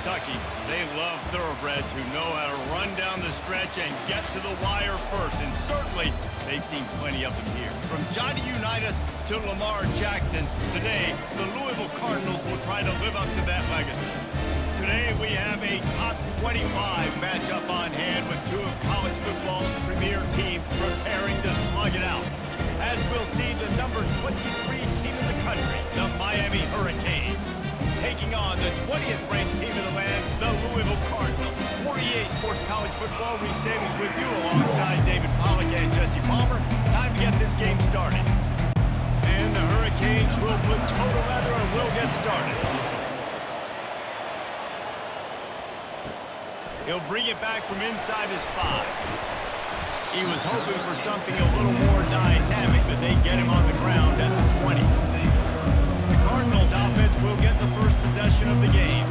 Kentucky, they love thoroughbreds who know how to run down the stretch and get to the wire first. And certainly, they've seen plenty of them here. From Johnny Unitas to Lamar Jackson, today, the Louisville Cardinals will try to live up to that legacy. Today, we have a top 25 matchup on hand with two of college football's premier teams preparing to slug it out. As we'll see the number 23 team in the country, the Miami Hurricanes, taking on the 20th ranked team in the land, the Louisville Cardinals. For EA Sports College Football, Reese Davis with you alongside David Pollack and Jesse Palmer. Time to get this game started. And the Hurricanes will put total leather and will get started. He'll bring it back from inside his 5. He was hoping for something a little more dynamic, but they get him on the ground at the 20. The Cardinals offense will get the first possession of the game.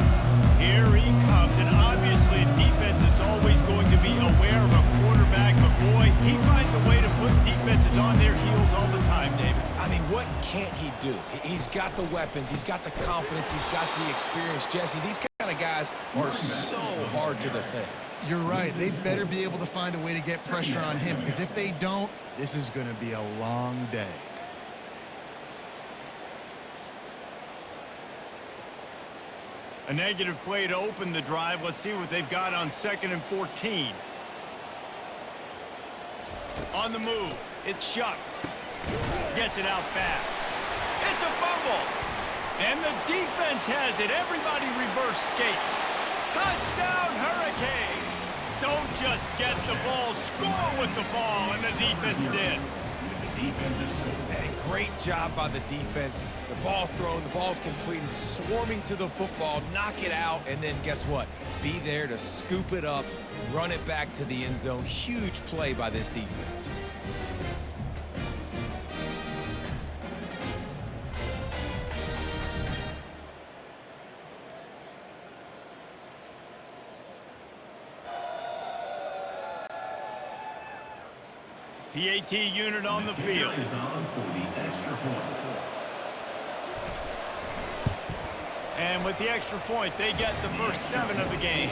Here he comes, and obviously defense is always going to be aware of a quarterback, but boy, he finds a way to put defenses on their heels all the time, David. I mean, what can't he do? He's got the weapons, he's got the confidence, he's got the experience. Jesse, these kind of guys are so hard to defend. You're right. They better be able to find a way to get pressure on him, because if they don't, this is going to be a long day. A negative play to open the drive. Let's see what they've got on 2nd and 14. On the move, it's Shuck. Gets it out fast. It's a fumble. And the defense has it. Everybody reverse skate. Touchdown, Hurricanes! Don't just get the ball, score with the ball, and the defense did. Hey, great job by the defense. The ball's thrown, the ball's completed, swarming to the football, knock it out, and then guess what? Be there to scoop it up, run it back to the end zone. Huge play by this defense. PAT unit on the field. And with the extra point, they get the first 7 of the game.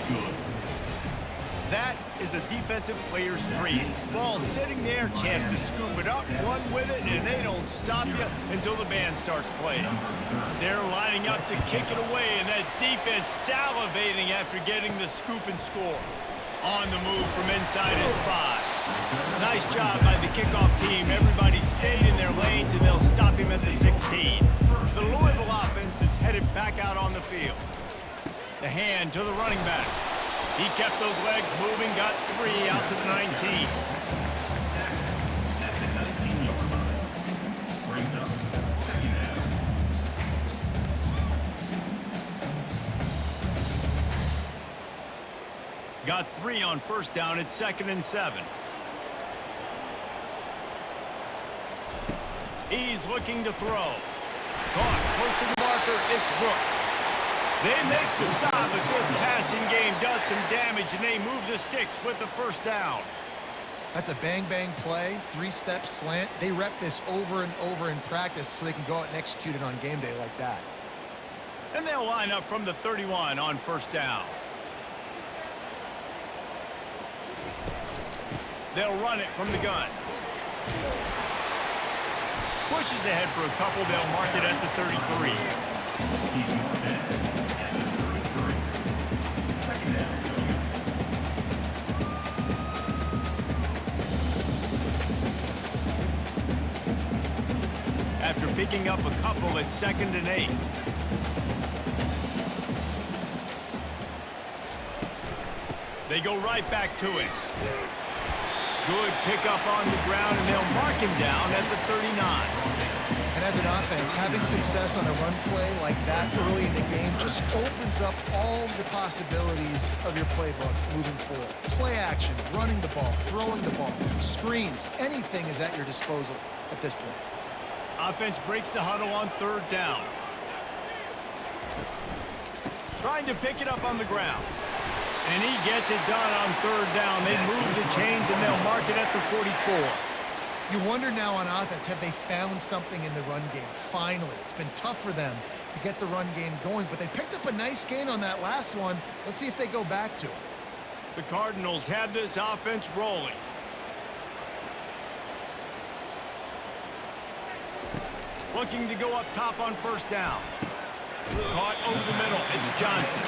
That is a defensive player's dream. Ball sitting there, chance to scoop it up, run with it, and they don't stop you until the band starts playing. They're lining up to kick it away, and that defense salivating after getting the scoop and score. On the move from inside his 5. Nice job by the kickoff team. Everybody stayed in their lanes, and they'll stop him at the 16. The Louisville offense is headed back out on the field. The hand to the running back. He kept those legs moving, got 3 out to the 19. Got 3 on first down. It's 2nd and 7. He's looking to throw. Caught close to the marker. It's Brooks. They make the stop, but this passing game does some damage, and they move the sticks with the first down. That's a bang-bang play, 3-step slant. They rep this over and over in practice so they can go out and execute it on game day like that. And they'll line up from the 31 on first down. They'll run it from the gun. Pushes ahead for a couple. They'll mark it at the 33. After picking up a couple, it's 2nd and 8. They go right back to it. Good pickup on the ground, and they'll mark him down at the 39. And as an offense, having success on a run play like that early in the game just opens up all the possibilities of your playbook moving forward. Play action, running the ball, throwing the ball, screens, anything is at your disposal at this point. Offense breaks the huddle on 3rd down. Trying to pick it up on the ground. And he gets it done on 3rd down. They move the chains, and they'll mark it at the 44. You wonder now on offense, have they found something in the run game? Finally, it's been tough for them to get the run game going, but they picked up a nice gain on that last one. Let's see if they go back to it. The Cardinals have this offense rolling. Looking to go up top on first down. Caught over the middle. It's Johnson.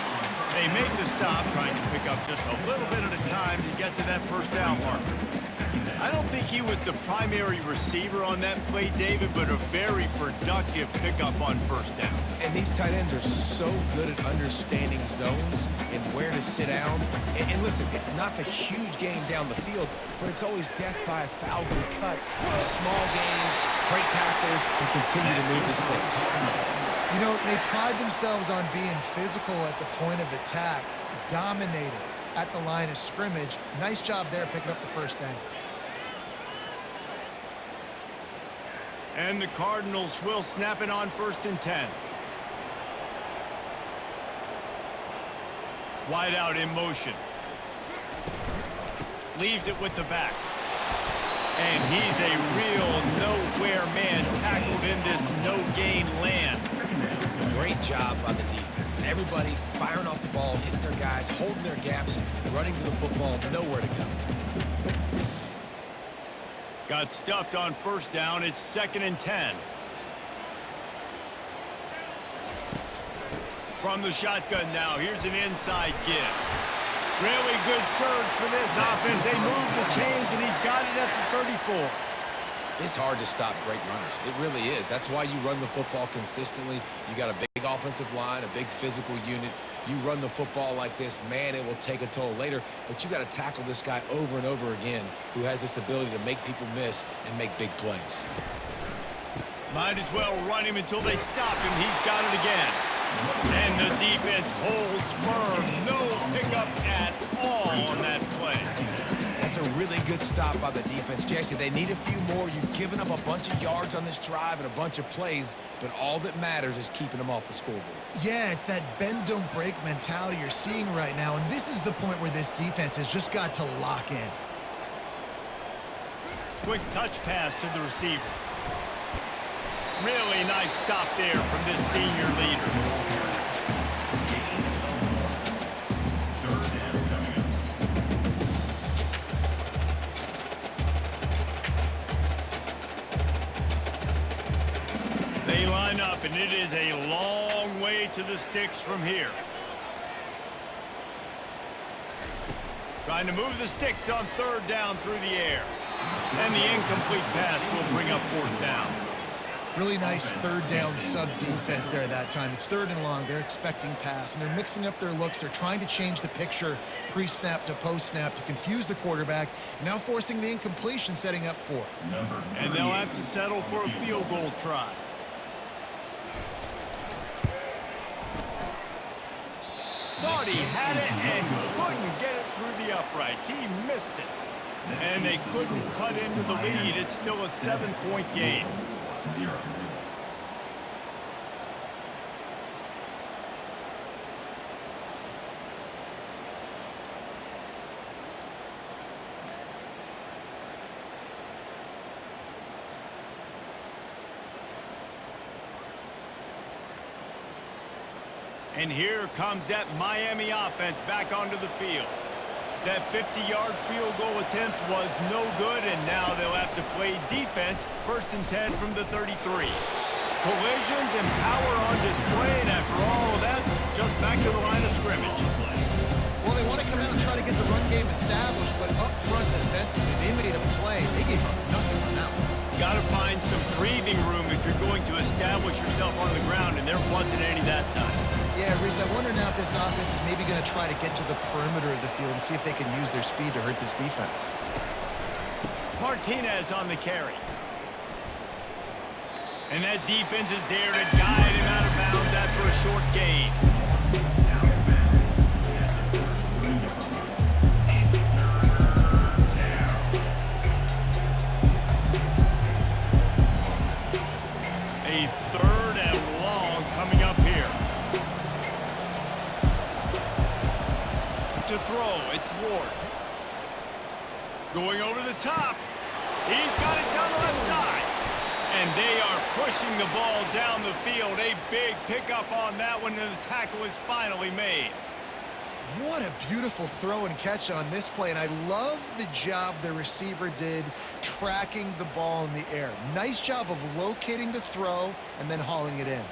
They make the stop, trying to pick up just a little bit at a time to get to that first down marker. I don't think he was the primary receiver on that play, David, but a very productive pickup on first down. And these tight ends are so good at understanding zones and where to sit down. And listen, it's not the huge game down the field, but it's always death by 1,000 cuts, small gains, great tackles, and continue to move the sticks. You know, they pride themselves on being physical at the point of attack, dominating at the line of scrimmage. Nice job there picking up the first down. And the Cardinals will snap it on 1st and 10. Wide out in motion. Leaves it with the back. And he's a real nowhere man, tackled in this no-gain land. Great job by the defense. Everybody firing off the ball, hitting their guys, holding their gaps, running to the football, nowhere to go. Got stuffed on first down. It's 2nd and 10. From the shotgun now, here's an inside give. Really good surge for this offense. They move the chains, and he's got it at the 34. It's hard to stop great runners. It really is. That's why you run the football consistently. You got a big offensive line, a big physical unit. You run the football like this, man, it will take a toll later. But you got to tackle this guy over and over again who has this ability to make people miss and make big plays. Might as well run him until they stop him. He's got it again. And the defense holds firm. No pickup at all on that play. That's a really good stop by the defense, Jesse. They need a few more. You've given up a bunch of yards on this drive and a bunch of plays, but all that matters is keeping them off the scoreboard. Yeah, it's that bend, don't break mentality you're seeing right now, and this is the point where this defense has just got to lock in. Quick touch pass to the receiver. Really nice stop there from this senior leader. They line up, and it is a long way to the sticks from here. Trying to move the sticks on 3rd down through the air. And the incomplete pass will bring up 4th down. Really nice 3rd down sub defense there that time. It's 3rd and long. They're expecting pass, and they're mixing up their looks. They're trying to change the picture pre-snap to post-snap to confuse the quarterback, now forcing the incompletion, setting up 4th. And they'll have to settle for a field goal try. Thought he had it and couldn't get it through the uprights. He missed it. And they couldn't cut into the lead. It's still a 7-point game. 0. And here comes that Miami offense back onto the field. That 50-yard field goal attempt was no good, and now they'll have to play defense. 1st and 10 from the 33. Collisions and power on display, and after all of that, just back to the line of scrimmage. Well, they want to come out and try to get the run game established, but up front defensively, they made a play. They gave up nothing on that one. Got to find some breathing room if you're going to establish yourself on the ground, and there wasn't any that time. Yeah, Reese, I wonder now if this offense is maybe going to try to get to the perimeter of the field and see if they can use their speed to hurt this defense. Martinez on the carry. And that defense is there to guide him out of bounds after a short gain. A 3rd and long coming up here. To throw, it's Ward. Going over the top. He's got it down the left side. And they are pushing the ball down the field. A big pickup on that one, and the tackle is finally made. What a beautiful throw and catch on this play, and I love the job the receiver did tracking the ball in the air. Nice job of locating the throw and then hauling it in.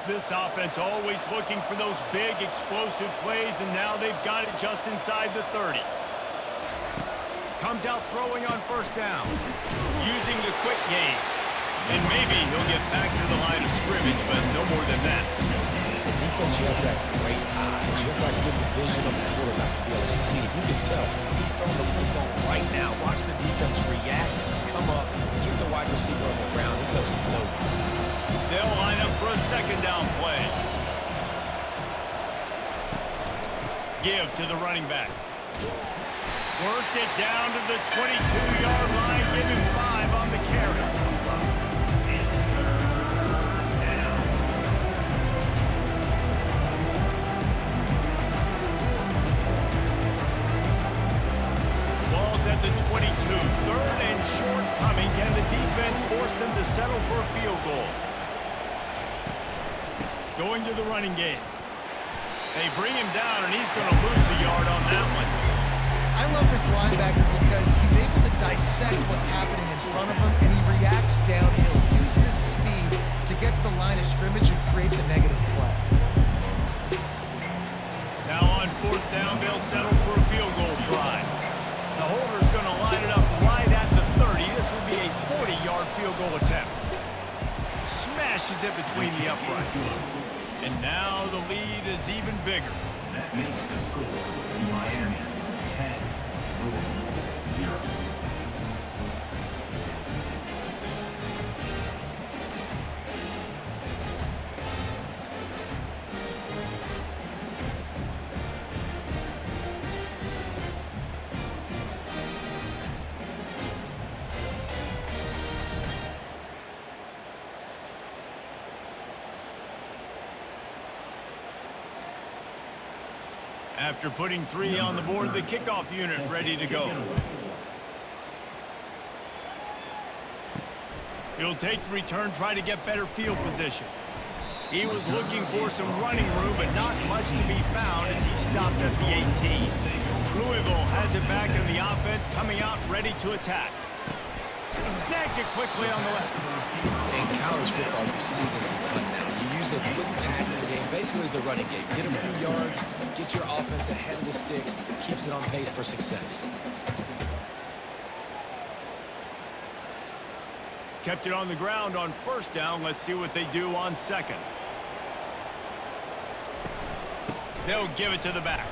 This offense always looking for those big, explosive plays, and now they've got it just inside the 30. Comes out throwing on first down, using the quick game. And maybe he'll get back to the line of scrimmage, but no more than that. The defense, you have to have great eyes. You have to have good vision of the quarterback to be able to see it. You can tell he's throwing the football right now. Watch the defense react, come up, get the wide receiver on the ground. He goes nowhere. They'll line up for a second down play. Give to the running back. Worked it down to the 22-yard line. Give him 5 on the carry. Ball's at the 22. 3rd and short coming. Can the defense force them to settle for a field goal? Going to the running game. They bring him down, and he's going to lose a yard on that one. I love this linebacker because he's able to dissect what's happening in front of him, and he reacts downhill, uses his speed to get to the line of scrimmage and create the negative play. Now on 4th down, they'll settle for a field goal try. The holder's going to line it up right at the 30. This will be a 40-yard field goal attempt. Smashes it between the uprights. And now the lead is even bigger. That makes the score Miami 10, Louisville 0. After putting 3 on the board, the kickoff unit ready to go. He'll take the return, try to get better field position. He was looking for some running room, but not much to be found as he stopped at the 18. Louisville has it back in the offense, coming out ready to attack. Snags it quickly on the left. In college football, you see this a ton now. You use a quick passing game, basically as the running game. Get a few yards, get your offense ahead of the sticks, keeps it on pace for success. Kept it on the ground on 1st down. Let's see what they do on 2nd. They'll give it to the back.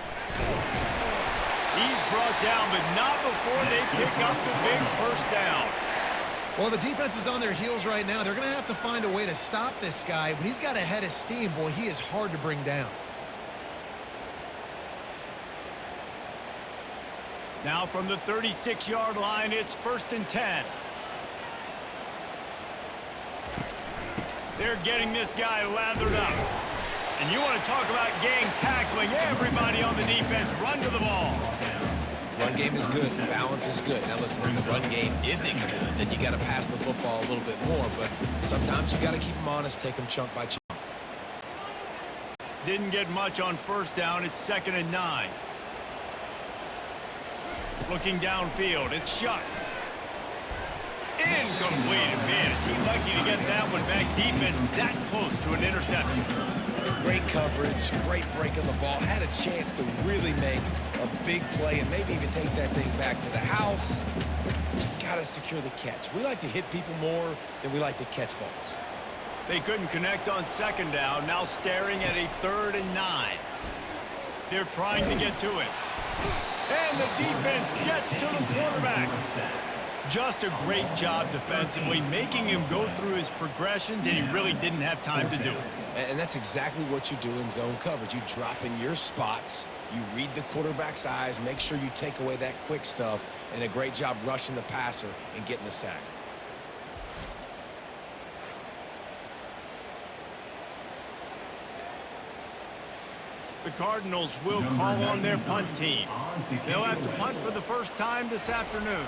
He's brought down, but not before they pick up the big 1st down. Well, the defense is on their heels right now. They're going to have to find a way to stop this guy. When he's got a head of steam, boy, he is hard to bring down. Now from the 36-yard line, it's 1st and 10. They're getting this guy lathered up. And you want to talk about gang tackling. Everybody on the defense run to the ball. Run game is good. Balance is good. Now listen, if the run game isn't good, then you got to pass the football a little bit more. But sometimes you got to keep them honest, take them chunk by chunk. Didn't get much on 1st down. It's 2nd and 9. Looking downfield. It's shot. Incomplete. Man, is he lucky to get that one back. Defense that close to an interception. Great coverage, great break of the ball. Had a chance to really make a big play and maybe even take that thing back to the house. But you got to secure the catch. We like to hit people more than we like to catch balls. They couldn't connect on 2nd down. Now staring at a 3rd and 9. They're trying to get to it. And the defense gets to the quarterback. Just a great job defensively, making him go through his progressions, and he really didn't have time to do it. And that's exactly what you do in zone coverage. You drop in your spots, you read the quarterback's eyes, make sure you take away that quick stuff, and a great job rushing the passer and getting the sack. The Cardinals will call on their punt team. They'll have to punt for the first time this afternoon.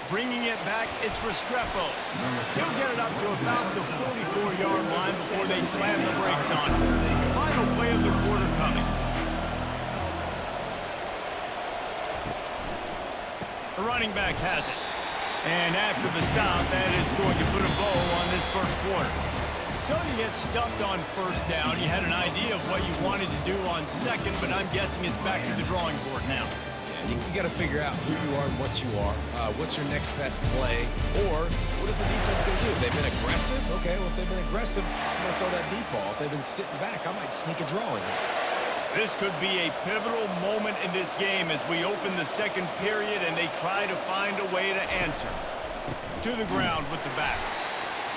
Bringing it back, it's Restrepo. He'll get it up to about the 44-yard line before they slam the brakes on him. Final play of the quarter coming. The running back has it. And after the stop, that is going to put a bow on this first quarter. So you get stuffed on first down. You had an idea of what you wanted to do on second, but I'm guessing it's back to the drawing board now. You got to figure out who you are and what you are. What's your next best play? Or what is the defense going to do? They've been aggressive? Okay, well, if they've been aggressive, I'm going to throw that deep ball. If they've been sitting back, I might sneak a draw in here. This could be a pivotal moment in this game as we open the second period and they try to find a way to answer. To the ground with the back.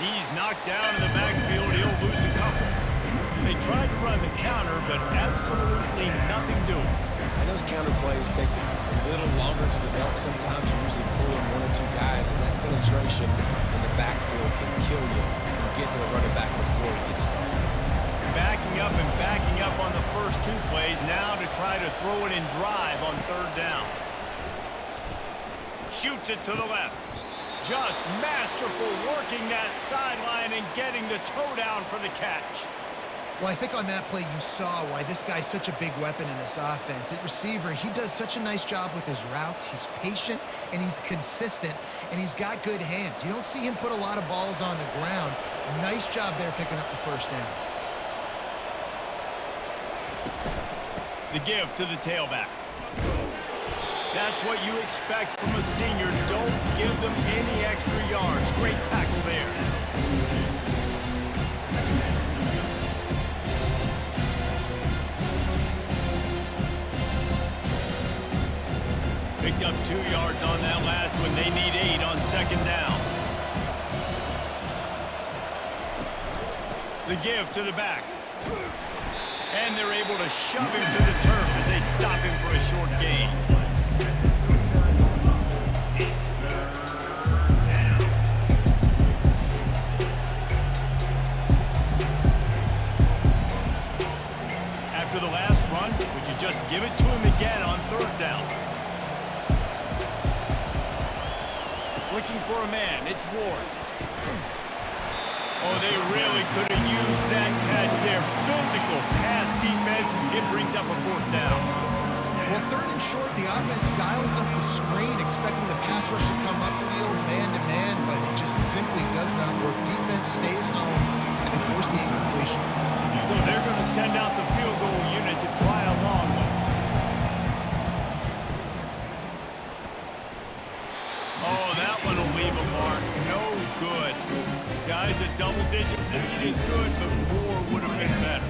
He's knocked down in the backfield. He'll lose a couple. They tried to run the counter, but absolutely nothing doing. And those counter plays take a little longer to develop sometimes. You usually pull in one or two guys, and that penetration in the backfield can kill you. You can get to the running back before he gets started. Backing up and backing up on the first two plays now to try to throw it in drive on third down. Shoots it to the left. Just masterful working that sideline and getting the toe down for the catch. Well, I think on that play you saw why this guy's such a big weapon in this offense. At receiver, he does such a nice job with his routes. He's patient, and he's consistent, and he's got good hands. You don't see him put a lot of balls on the ground. Nice job there picking up the first down. The give to the tailback. That's what you expect from a senior. Don't give them any extra yards. Great tackle there. Picked up 2 yards on that last one. They need 8 on second down. The give to the back. And they're able to shove him to the turf as they stop him for a short gain. After the last run, would you just give it to him again on third down? Looking for a man, it's Ward. Oh, they really could have used that catch there. Physical pass defense. It brings up a fourth down. Well, third and short, the offense dials up the screen, expecting the pass rush to come upfield man-to-man, but it just simply does not work. Defense stays home, and they force the incompletion. So they're going to send out the field goal unit to try a long one. Oh, that one will leave a mark. No good. Guys, a double-digit lead is good, but more would have been better.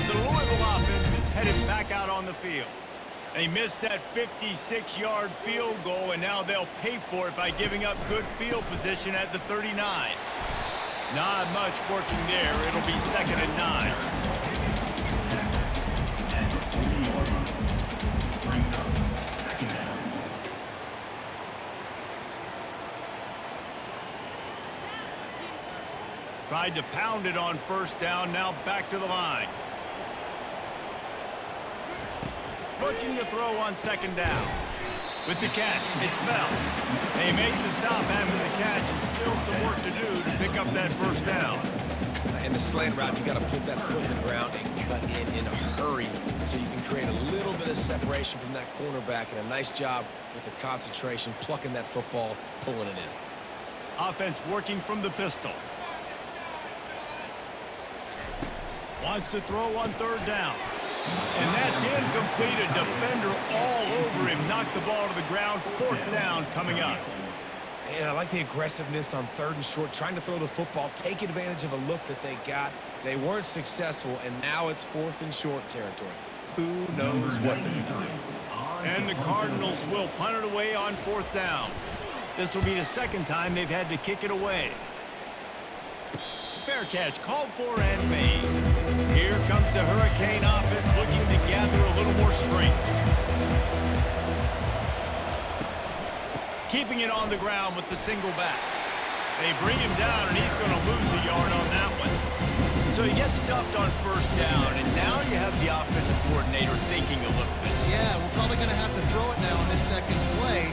The Louisville offense is headed back out on the field. They missed that 56-yard field goal, and now they'll pay for it by giving up good field position at the 39. Not much working there. It'll be 2nd and 9. Tried to pound it on first down, now back to the line. Looking to throw on second down. With the catch, it's Bell. They make the stop after the catch and still some work to do to pick up that first down. In the slant route, you got to put that foot in the ground and cut in a hurry so you can create a little bit of separation from that cornerback, and a nice job with the concentration, plucking that football, pulling it in. Offense working from the pistol. Wants to throw on third down. And that's incomplete. A defender all over him. Knocked the ball to the ground. Fourth down coming up. And I like the aggressiveness on third and short, trying to throw the football, take advantage of a look that they got. They weren't successful, and now it's 4th and short territory. Who knows what they're going to do? And the Cardinals will punt it away on 4th down. This will be the second time they've had to kick it away. Fair catch, called for and made. Here comes the Hurricane offense looking to gather a little more strength. Keeping it on the ground with the single back. They bring him down, and he's going to lose a yard on that one. So he gets stuffed on first down, and now you have the offensive coordinator thinking a little bit. Yeah, we're probably going to have to throw it now on this second play.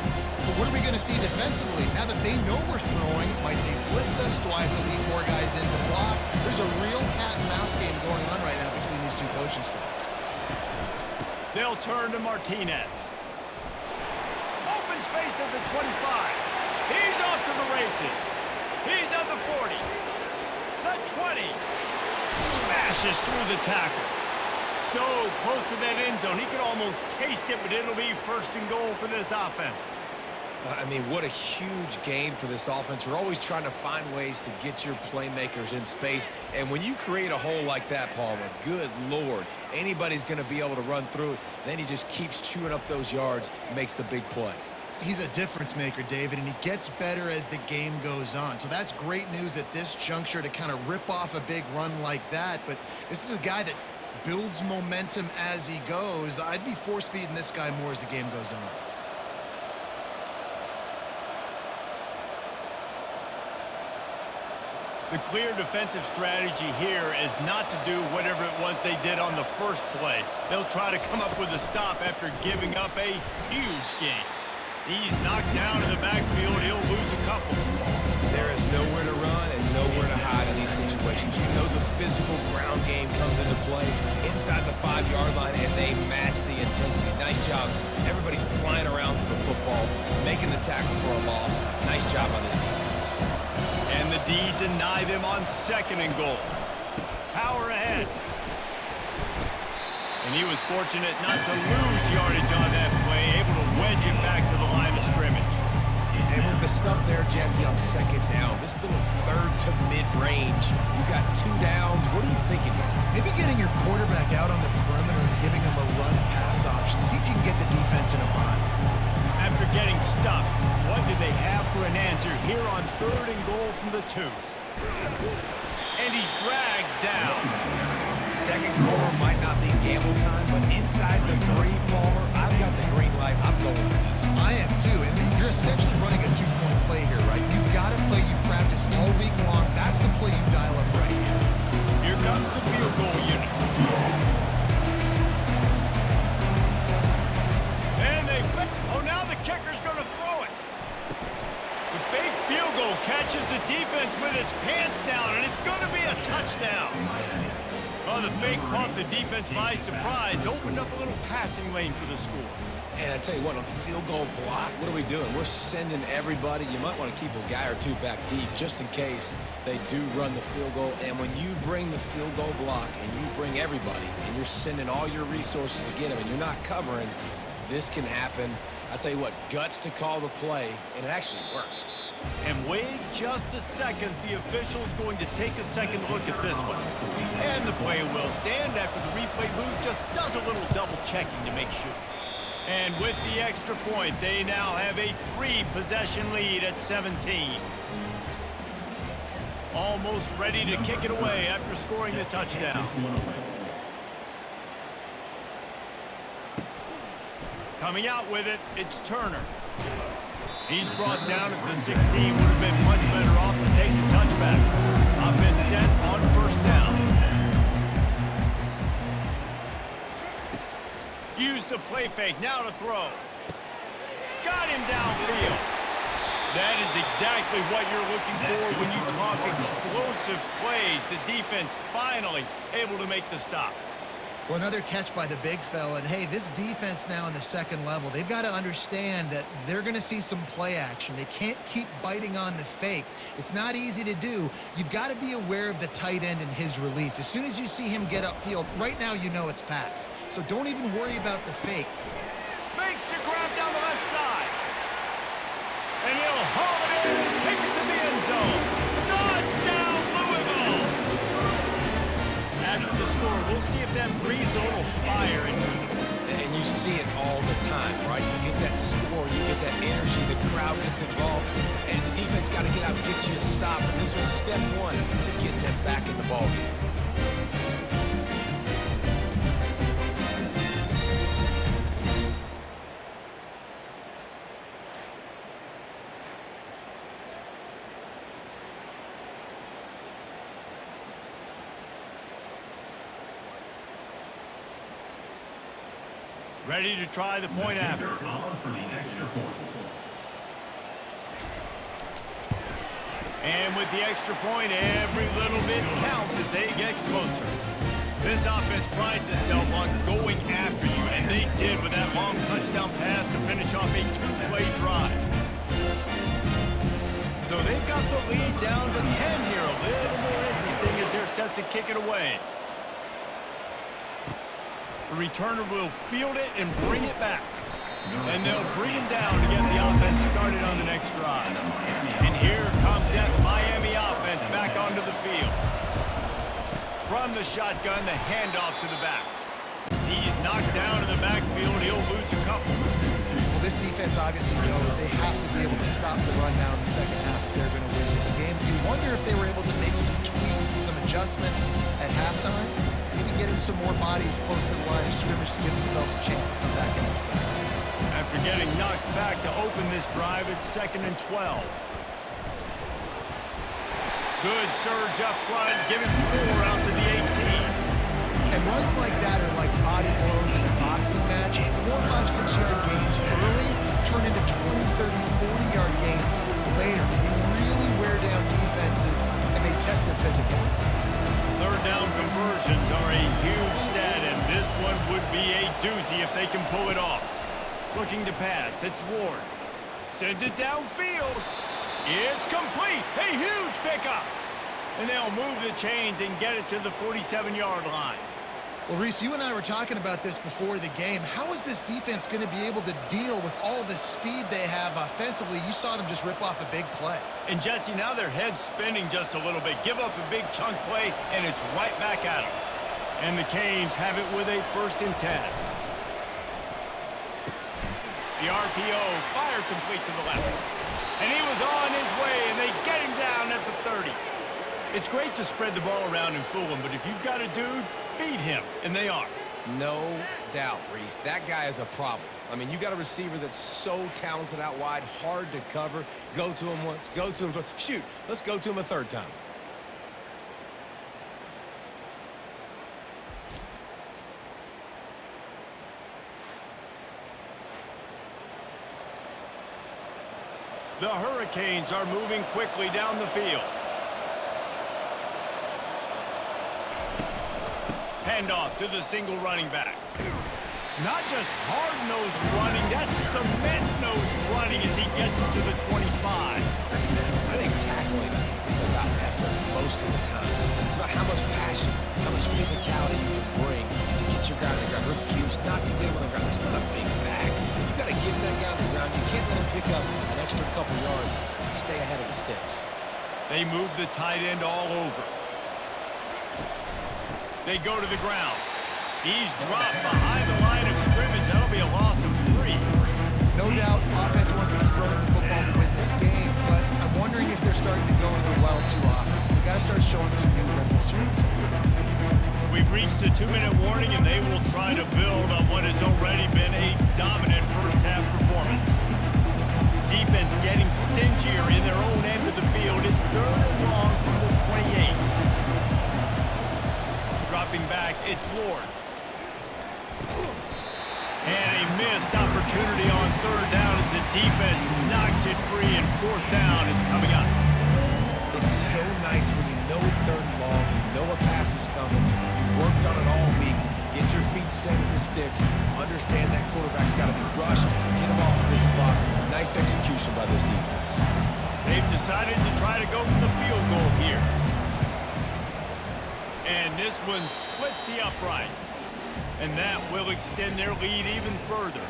But what are we going to see defensively? Now that they know we're throwing, might they blitz us? Do I have to lead more guys in to block? There's a real cat and mouse game going on right now between these two coaching staffs. They'll turn to Martinez. Open space at the 25. He's off to the races. He's at the 40. The 20. Smashes through the tackle. So close to that end zone. He could almost taste it, but it'll be first and goal for this offense. I mean, what a huge gain for this offense. You're always trying to find ways to get your playmakers in space. And when you create a hole like that, Palmer, good Lord, anybody's going to be able to run through it. Then he just keeps chewing up those yards, makes the big play. He's a difference maker, David, and he gets better as the game goes on. So that's great news at this juncture to kind of rip off a big run like that. But this is a guy that builds momentum as he goes. I'd be force-feeding this guy more as the game goes on. The clear defensive strategy here is not to do whatever it was they did on the first play. They'll try to come up with a stop after giving up a huge gain. He's knocked down in the backfield. He'll lose a couple. There is nowhere to run and nowhere to hide in these situations. You know the physical ground game comes into play inside the 5-yard line, and they match the intensity. Nice job. Everybody flying around to the football, making the tackle for a loss. Nice job on this defense. And the D deny them on second and goal. Power ahead. And he was fortunate not to lose yardage on that play, able to wedge it back to the line of scrimmage. And with the stuff there, Jesse, on second down, this little third to mid-range, you got 2 downs. What are you thinking here? Maybe getting your quarterback out on the perimeter and giving him a run-pass option. See if you can get the defense in a bind. After getting stuffed, what do they have for an answer here on third and goal from the 2? And he's dragged down. Second quarter might not be gamble time, but inside the 3, Palmer, I've got the green light. I'm going for this. I am too, and you're essentially running a 2-point play here, right? You've got a play you practiced all week long. That's the play you dial up right here. Here comes the field goal unit. And they oh, now the kicker's going to throw it. The fake field goal catches the defense with its pants down, and it's going to be a touchdown. Well, the fake caught the defense by surprise, opened up a little passing lane for the score. And I tell you what, on field goal block, what are we doing? We're sending everybody. You might want to keep a guy or 2 back deep just in case they do run the field goal. And when you bring the field goal block and you bring everybody and you're sending all your resources to get them and you're not covering, this can happen. I tell you what, guts to call the play, and it actually worked. And wait just a second. The official's going to take a second look at this one. And the play will stand after the replay booth just does a little double checking to make sure. And with the extra point, they now have a 3-possession lead at 17. Almost ready to kick it away after scoring the touchdown. Coming out with it, it's Turner. He's brought down at the 16. Would have been much better off to take the touchback. Offense set on first down. Use the play fake. Now to throw. Got him downfield. That is exactly what you're looking for when you talk explosive plays. The defense finally able to make the stop. Well, another catch by the big fella. And, hey, this defense now in the second level, they've got to understand that they're going to see some play action. They can't keep biting on the fake. It's not easy to do. You've got to be aware of the tight end and his release. As soon as you see him get upfield, right now you know it's pass. So don't even worry about the fake. Makes the grab down the left side. And he'll haul it in and take it to the end zone. Touchdown, Louisville! After the score, we'll see if that breathes a little fire into them. And you see it all the time, right? You get that score, you get that energy, the crowd gets involved, and the defense got to get out and get you a stop. And this was step one to getting them back in the ballgame. Ready to try the point after. For the extra point. And with the extra point, every little bit counts as they get closer. This offense prides itself on going after you, and they did with that long touchdown pass to finish off a two-play drive. So they've got the lead down to 10 here. A little more interesting as they're set to kick it away. The returner will field it and bring it back. And they'll bring him down to get the offense started on the next drive. And here comes that Miami offense back onto the field. From the shotgun, the handoff to the back. He's knocked down in the backfield. He'll lose a couple. Well, this defense obviously knows they have to be able to stop the run now in the second half if they're going to win this game. You wonder if they were able to make some tweaks and some adjustments at halftime. Maybe getting some more bodies close to the line of scrimmage to give themselves a chance to come back in this game. After getting knocked back to open this drive, it's 2nd and 12. Good surge up front, giving 4 out to the 18. And runs like that are like body blows in a boxing match. 4, 5, 6-yard gains early turn into 20, 30, 40-yard gains later. They really wear down defenses, and they test their physicality. Third down conversions are a huge stat, and this one would be a doozy if they can pull it off. Looking to pass, it's Ward. Sends it downfield. It's complete. A huge pickup. And they'll move the chains and get it to the 47-yard line. Well, Reese, you and I were talking about this before the game. How is this defense going to be able to deal with all the speed they have offensively? You saw them just rip off a big play. And, Jesse, now their head's spinning just a little bit. Give up a big chunk play, and it's right back at them. And the Canes have it with a 1st and 10. The RPO, fire complete to the left. And he was on his way, and they get him down at the 30. It's great to spread the ball around and fool him, but if you've got a dude, feed him, and they are. No doubt, Reese. That guy is a problem. I mean, you got a receiver that's so talented out wide, hard to cover. Go to him once, go to him twice. Shoot, let's go to him a 3rd time. The Hurricanes are moving quickly down the field. Handoff to the single running back. Not just hard-nosed running, that's cement-nosed running as he gets it to the 25. I think tackling is about effort most of the time. It's about how much passion, how much physicality you can bring to get your guy on the ground. Refuse not to get him on the ground. That's not a big bag. You got to get that guy on the ground. You can't let him pick up an extra couple yards and stay ahead of the sticks. They move the tight end all over. They go to the ground. He's dropped behind the line of scrimmage. That'll be a loss of 3. No doubt, offense wants to keep running the football to win this game, but I'm wondering if they're starting to go in the well too often. They got to start showing some new ripples here in the second half. We've reached the 2-minute warning, and they will try to build on what has already been a dominant first-half performance. Defense getting stingier in their own end of the field. It's 3rd and long from the 28. Dropping back, it's Ward. And a missed opportunity on 3rd down as the defense knocks it free, and 4th down is coming up. It's so nice when you know it's 3rd and long, you know a pass is coming, you worked on it all week, get your feet set in the sticks, understand that quarterback's got to be rushed, get him off of his spot. Nice execution by this defense. They've decided to try to go for the field goal here. And this one splits the uprights. And that will extend their lead even further.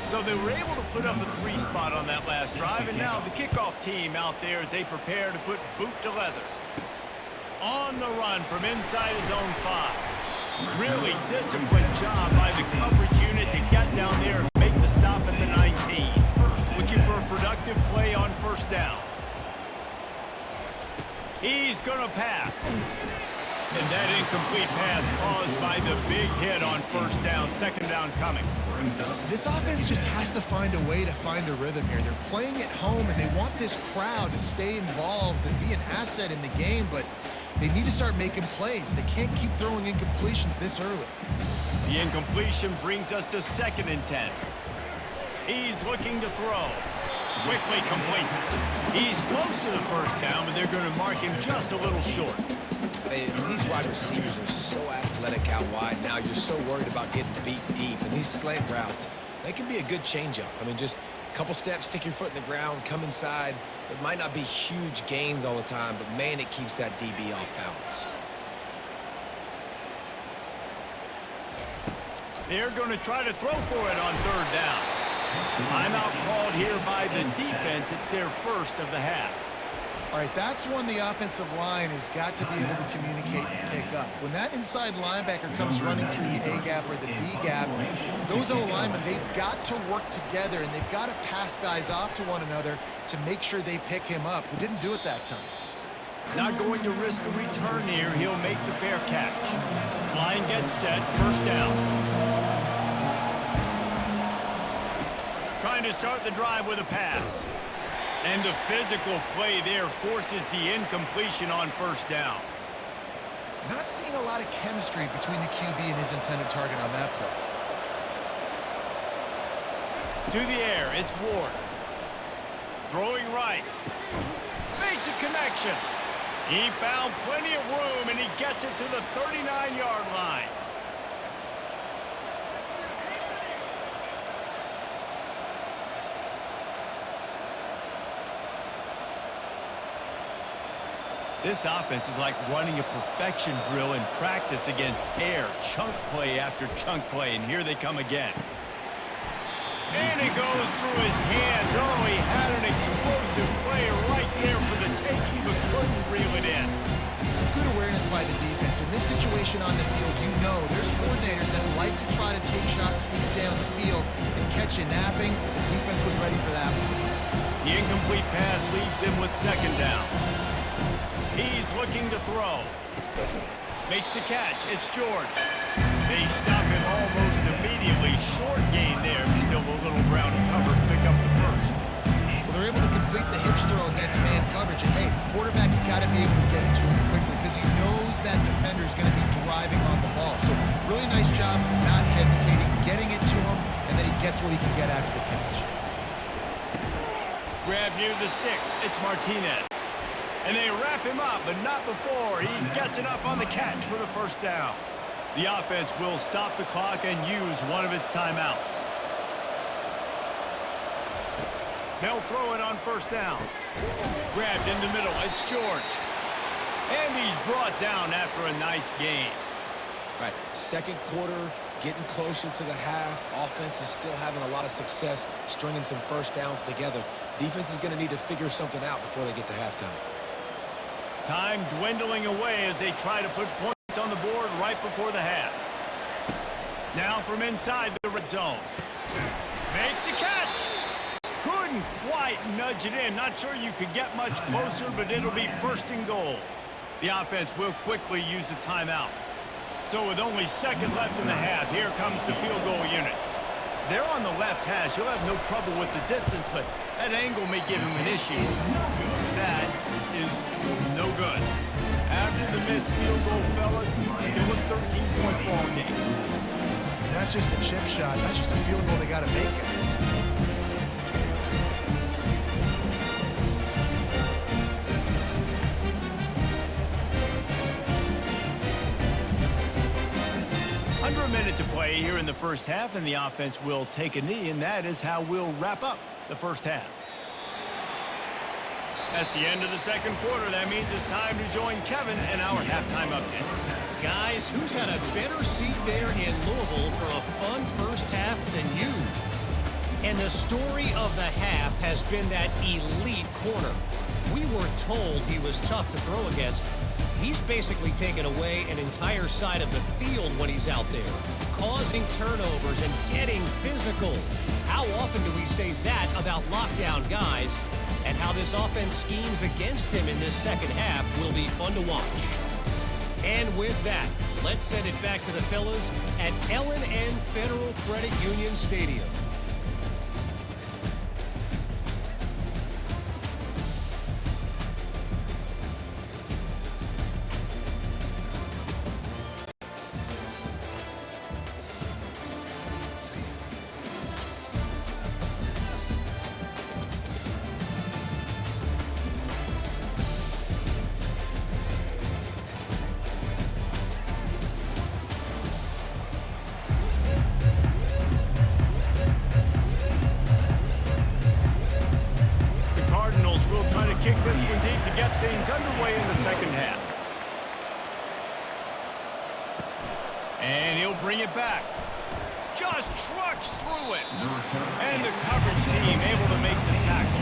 So they were able to put up a 3 spot on that last drive, and now the kickoff team out there as they prepare to put boot to leather. On the run from inside his own 5. Really disciplined job by the coverage unit to get down there and make the stop at the 19. Looking for a productive play on first down. He's going to pass. And that incomplete pass caused by the big hit on first down. Second down coming. This offense just has to find a way to find a rhythm here. They're playing at home, and they want this crowd to stay involved and be an asset in the game, but they need to start making plays. They can't keep throwing incompletions this early. The incompletion brings us to 2nd and 10. He's looking to throw. Quickly complete. He's close to the first down, but they're going to mark him just a little short. These wide receivers are so athletic out wide now. You're so worried about getting beat deep. And these slant routes, they can be a good changeup. I mean, just a couple steps, stick your foot in the ground, come inside. It might not be huge gains all the time, but, man, it keeps that DB off balance. They're going to try to throw for it on 3rd down. Timeout called here by the defense. It's their first of the half. All right, that's one the offensive line has got to be able to communicate and pick up. When that inside linebacker comes running through the A gap or the B gap, those O-linemen, they've got to work together, and they've got to pass guys off to one another to make sure they pick him up. They didn't do it that time. Not going to risk a return here. He'll make the fair catch. Line gets set. First down. Trying to start the drive with a pass. And the physical play there forces the incompletion on first down. Not seeing a lot of chemistry between the QB and his intended target on that play. To the air, it's Ward. Throwing right. Makes a connection. He found plenty of room, and he gets it to the 39-yard line. This offense is like running a perfection drill in practice against air, chunk play after chunk play, and here they come again. And it goes through his hands. Oh, he had an explosive play right there for the taking, but couldn't reel it in. Good awareness by the defense. In this situation on the field, you know there's coordinators that like to try to take shots deep down the field and catch you napping. The defense was ready for that one. The incomplete pass leaves him with 2nd down. He's looking to throw. Makes the catch. It's George. They stop him almost immediately. Short gain there. Still a little ground to cover to pick up the first. Well, they're able to complete the hitch throw against man coverage. And, hey, quarterback's got to be able to get it to him quickly because he knows that defender is going to be driving on the ball. So really nice job not hesitating, getting it to him, and then he gets what he can get after the catch. Grab near the sticks. It's Martinez. And they wrap him up, but not before he gets enough on the catch for the first down. The offense will stop the clock and use one of its timeouts. They'll throw it on first down. Grabbed in the middle. It's George. And he's brought down after a nice gain. Right, 2nd quarter, getting closer to the half. Offense is still having a lot of success stringing some first downs together. Defense is going to need to figure something out before they get to halftime. Time dwindling away as they try to put points on the board right before the half. Now from inside the red zone. Makes the catch. Couldn't quite nudge it in. Not sure you could get much closer, but it'll be 1st and goal. The offense will quickly use a timeout. So with only seconds left in the half, here comes the field goal unit. They're on the left hash. You'll have no trouble with the distance, but that angle may give him an issue. That is no good. After the missed field goal, fellas, still a 13-point ball game. That's just a chip shot. That's just a field goal they got to make, guys. Under a minute to play here in the first half, and the offense will take a knee, and that is how we'll wrap up the first half. That's the end of the 2nd quarter. That means it's time to join Kevin in our halftime update. Guys, who's had a better seat there in Louisville for a fun first half than you? And the story of the half has been that elite corner. We were told he was tough to throw against. He's basically taken away an entire side of the field when he's out there, causing turnovers and getting physical. How often do we say that about lockdown guys? And how this offense schemes against him in this second half will be fun to watch. And with that, let's send it back to the fellas at L&N Federal Credit Union Stadium. Kick this one deep to get things underway in the second half. And he'll bring it back. Just trucks through it. And the coverage team able to make the tackle.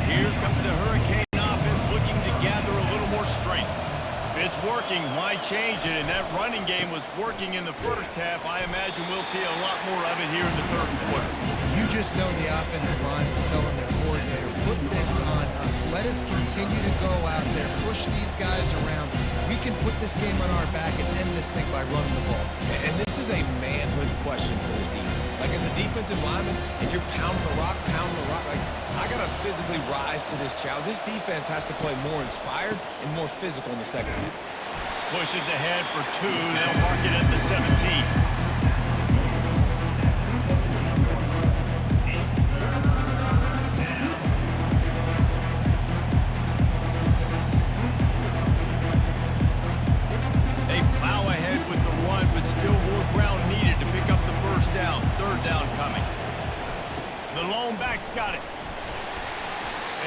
Here comes the Hurricane offense looking to gather a little more strength. If it's working, why change it? And that running game was working in the first half. I imagine we'll see a lot more of it here in the third quarter. You just know the offensive line was telling their coordinator, put this on us. Let us continue to go out there, push these guys around. We can put this game on our back and end this thing by running the ball. And this is a manhood question for this defense. Like, as a defensive lineman, and you're pounding the rock, like, I got to physically rise to this challenge. This defense has to play more inspired and more physical in the second half. Pushes ahead for 2. They'll mark it at the 17. Got it.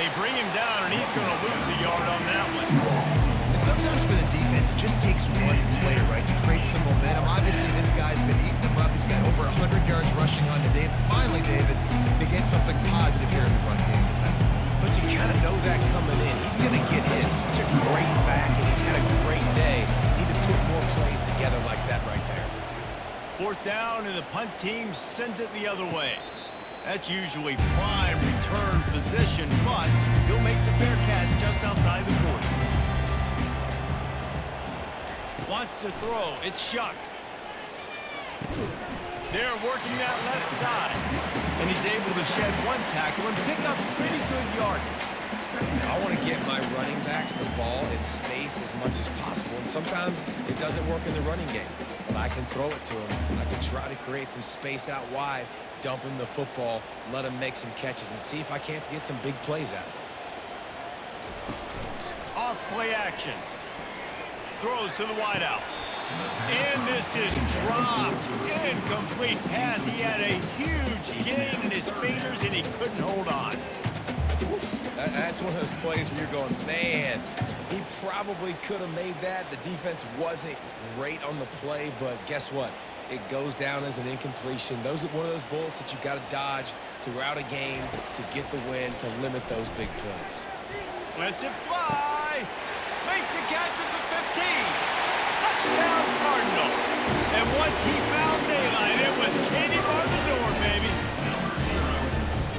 They bring him down, and he's going to lose a yard on that one. And sometimes for the defense, it just takes one play, right, to create some momentum. Obviously, this guy's been eating them up. He's got over 100 yards rushing on to David. Finally, David, they get something positive here in the run game defensively. But you kind of know that coming in. He's going to get his. Such a great back, and he's had a great day. Need to put more plays together like that right there. 4th down, and the punt team sends it the other way. That's usually prime return position, but he'll make the fair catch just outside the 40. Wants to throw. It's Shuck. They're working that left side. And he's able to shed one tackle and pick up pretty good yardage. I want to get my running backs the ball in space as much as possible. And sometimes it doesn't work in the running game. But I can throw it to him. I can try to create some space out wide, dump him the football, let him make some catches, and see if I can't get some big plays out of it. Off play action. Throws to the wideout. And this is dropped. Incomplete pass. He had a huge gain in his fingers, and he couldn't hold on. That's one of those plays where you're going, man, he probably could have made that. The defense wasn't great on the play, but guess what? It goes down as an incompletion. Those are one of those bullets that you got to dodge throughout a game to get the win, to limit those big plays. Lets it fly. Makes a catch at the 15. Touchdown Cardinals. And once he found daylight, it was Katie bar the door, baby.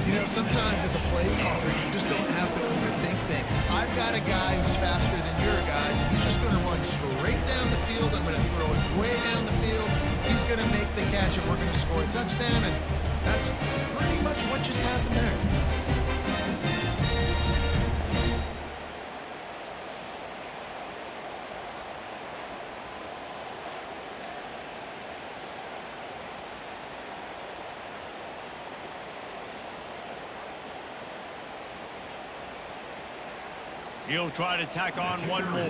You know, sometimes as a play caller, you just don't have to overthink things. I've got a guy who's faster than your guys, and he's just going to run straight down the field. I'm going to throw it way down the field. He's going to make the catch, and we're going to score a touchdown, and that's pretty much what just happened there. He'll try to tack on one more.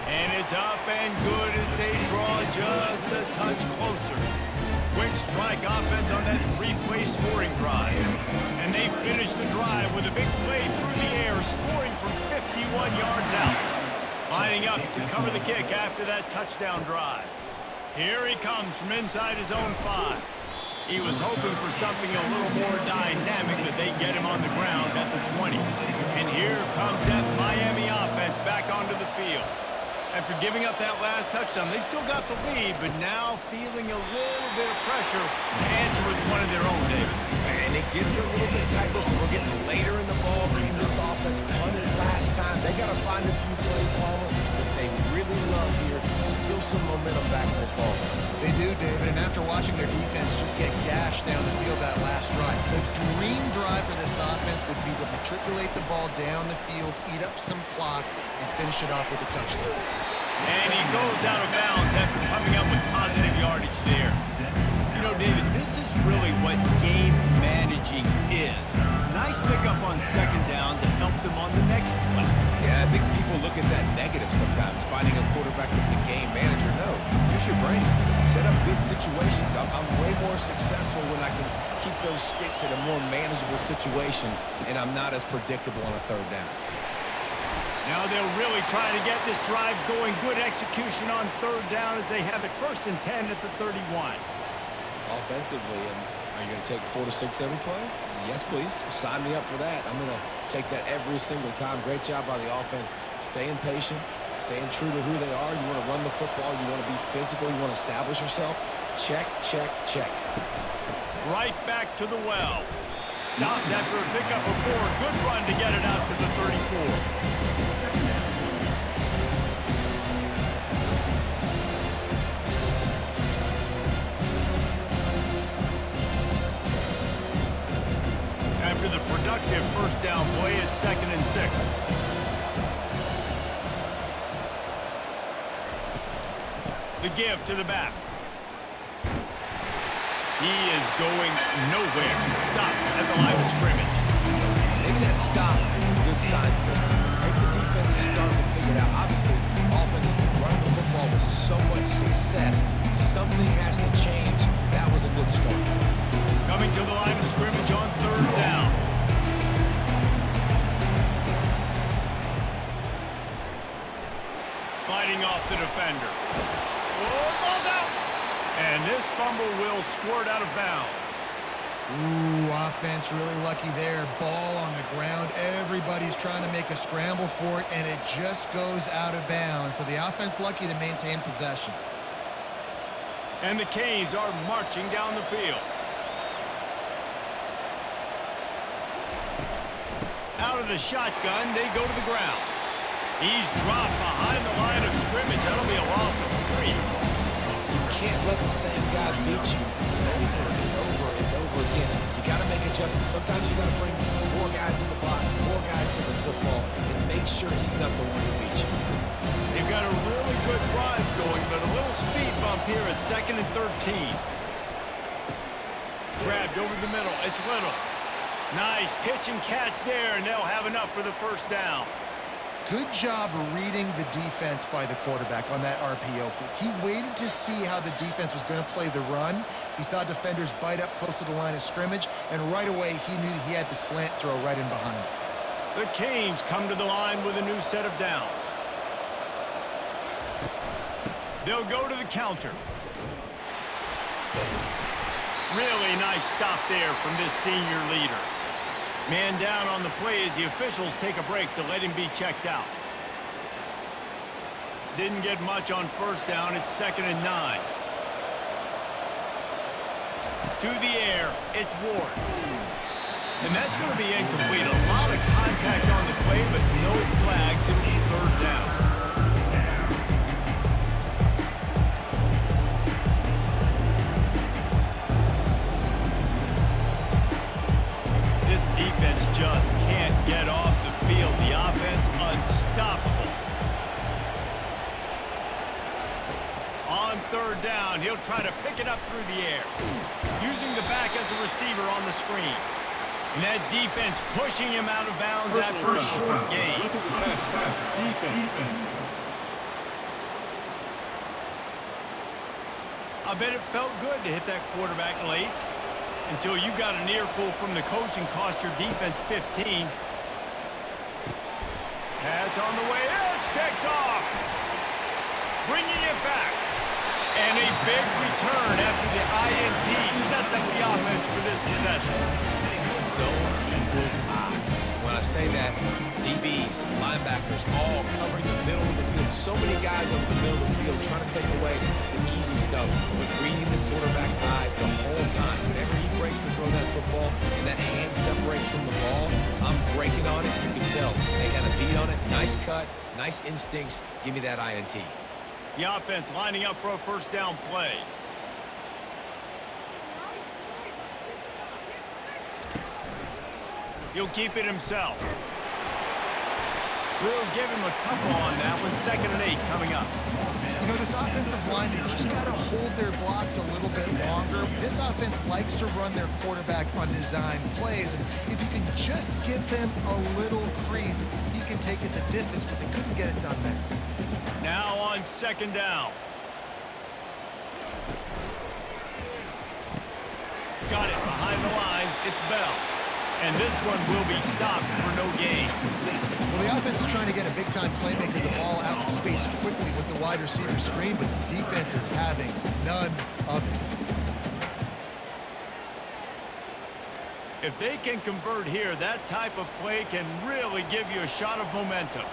And it's up and good as they draw just a touch closer. Quick strike offense on that 3-play scoring drive. And they finish the drive with a big play through the air, scoring from 51 yards out. Lining up to cover the kick after that touchdown drive. Here he comes from inside his own 5. He was hoping for something a little more dynamic, but they get him on the ground at the 20. And here comes that Miami offense back onto the field. After giving up that last touchdown, they still got the lead, but now feeling a little bit of pressure to answer with one of their own, David. And it gets a little bit tight. Listen, we're getting later in the ball game. This offense punted last time. They got to find a few plays, Palmer, that they really love here. Steal some momentum back in this ball game. They do, David, and after watching their defense just get gashed down the field that last drive, the dream drive for this offense would be to matriculate the ball down the field, eat up some clock, and finish it off with a touchdown. And he goes out of bounds after coming up with positive yardage there. You know, David, this is really what game managing is. Nice pickup on second down to help them on the next play. Yeah, I think people look at that negative sometimes, finding a quarterback that's a game manager. No, use your brain. Set up good situations. I'm way more successful when I can keep those sticks in a more manageable situation, and I'm not as predictable on a third down. Now they'll really try to get this drive going. Good execution on third down as they have it 1st and 10 at the 31. Offensively, are you going to take 4 to 6 every play? Yes, please. Sign me up for that. I'm going to take that every single time. Great job by the offense. Staying patient, staying true to who they are. You want to run the football. You want to be physical. You want to establish yourself. Check, check, check. Right back to the well. Stopped after a pickup of 4. Good run to get it out to the 34. After the productive 1st down play, it's 2nd and 6. The give to the back. He is going nowhere. Stop at the line of scrimmage. Maybe that stop is a good sign for this defense. Maybe the defense is starting to figure it out. Obviously, offense has been running the football with so much success. Something has to change. That was a good start. Coming to the line of scrimmage on 3rd down. Fighting off the defender. Oh, ball's out! And this fumble will squirt out of bounds. Ooh, offense really lucky there. Ball on the ground. Everybody's trying to make a scramble for it, and it just goes out of bounds. So the offense lucky to maintain possession. And the Canes are marching down the field. Out of the shotgun, they go to the ground. He's dropped behind the line of scrimmage. That'll be a loss of 3. You can't let the same guy beat you over and over and over again. You got to make adjustments. Sometimes you got to bring more guys in the box, more guys to the football, and make sure he's not the one who beats you. They've got a really good drive going, but a little speed bump here at 2nd and 13. Grabbed over the middle. It's Little. Nice pitch and catch there, and they'll have enough for the 1st down. Good job reading the defense by the quarterback on that RPO fake. He waited to see how the defense was going to play the run. He saw defenders bite up close to the line of scrimmage, and right away he knew he had the slant throw right in behind. The Canes come to the line with a new set of downs. They'll go to the counter. Really nice stop there from this senior leader. Man down on the play as the officials take a break to let him be checked out. Didn't get much on 1st down. It's 2nd and 9. To the air, it's Ward. And that's going to be incomplete. A lot of contact on the play, but no flags. It'll be 3rd down. Defense just can't get off the field. The offense unstoppable. On 3rd down, he'll try to pick it up through the air. Using the back as a receiver on the screen. And that defense pushing him out of bounds after a short gain. I bet it felt good to hit that quarterback late. Until you got an earful from the coach and cost your defense 15. Pass on the way. It's picked off. Bringing it back. And a big return after the INT sets up the offense for this possession. Zone equals eyes. When I say that, DBs, linebackers, all covering the middle of the field. So many guys over the middle of the field trying to take away the easy stuff, but reading the quarterback's eyes the whole time. Whenever he breaks to throw that football and that hand separates from the ball, I'm breaking on it. You can tell they got a beat on it. Nice cut, nice instincts. Give me that INT. The offense lining up for a first down play. He'll keep it himself. We'll give him a couple on that one. 2nd and 8 coming up. You know, this offensive line, they just got to hold their blocks a little bit longer. This offense likes to run their quarterback on design plays. And if you can just give him a little crease, he can take it the distance, but they couldn't get it done there. Now on 2nd down. Got it behind the line. It's Bell. And this one will be stopped for no gain. Well, the offense is trying to get a big-time playmaker the ball out in space quickly with the wide receiver screen, but the defense is having none of it. If they can convert here, that type of play can really give you a shot of momentum.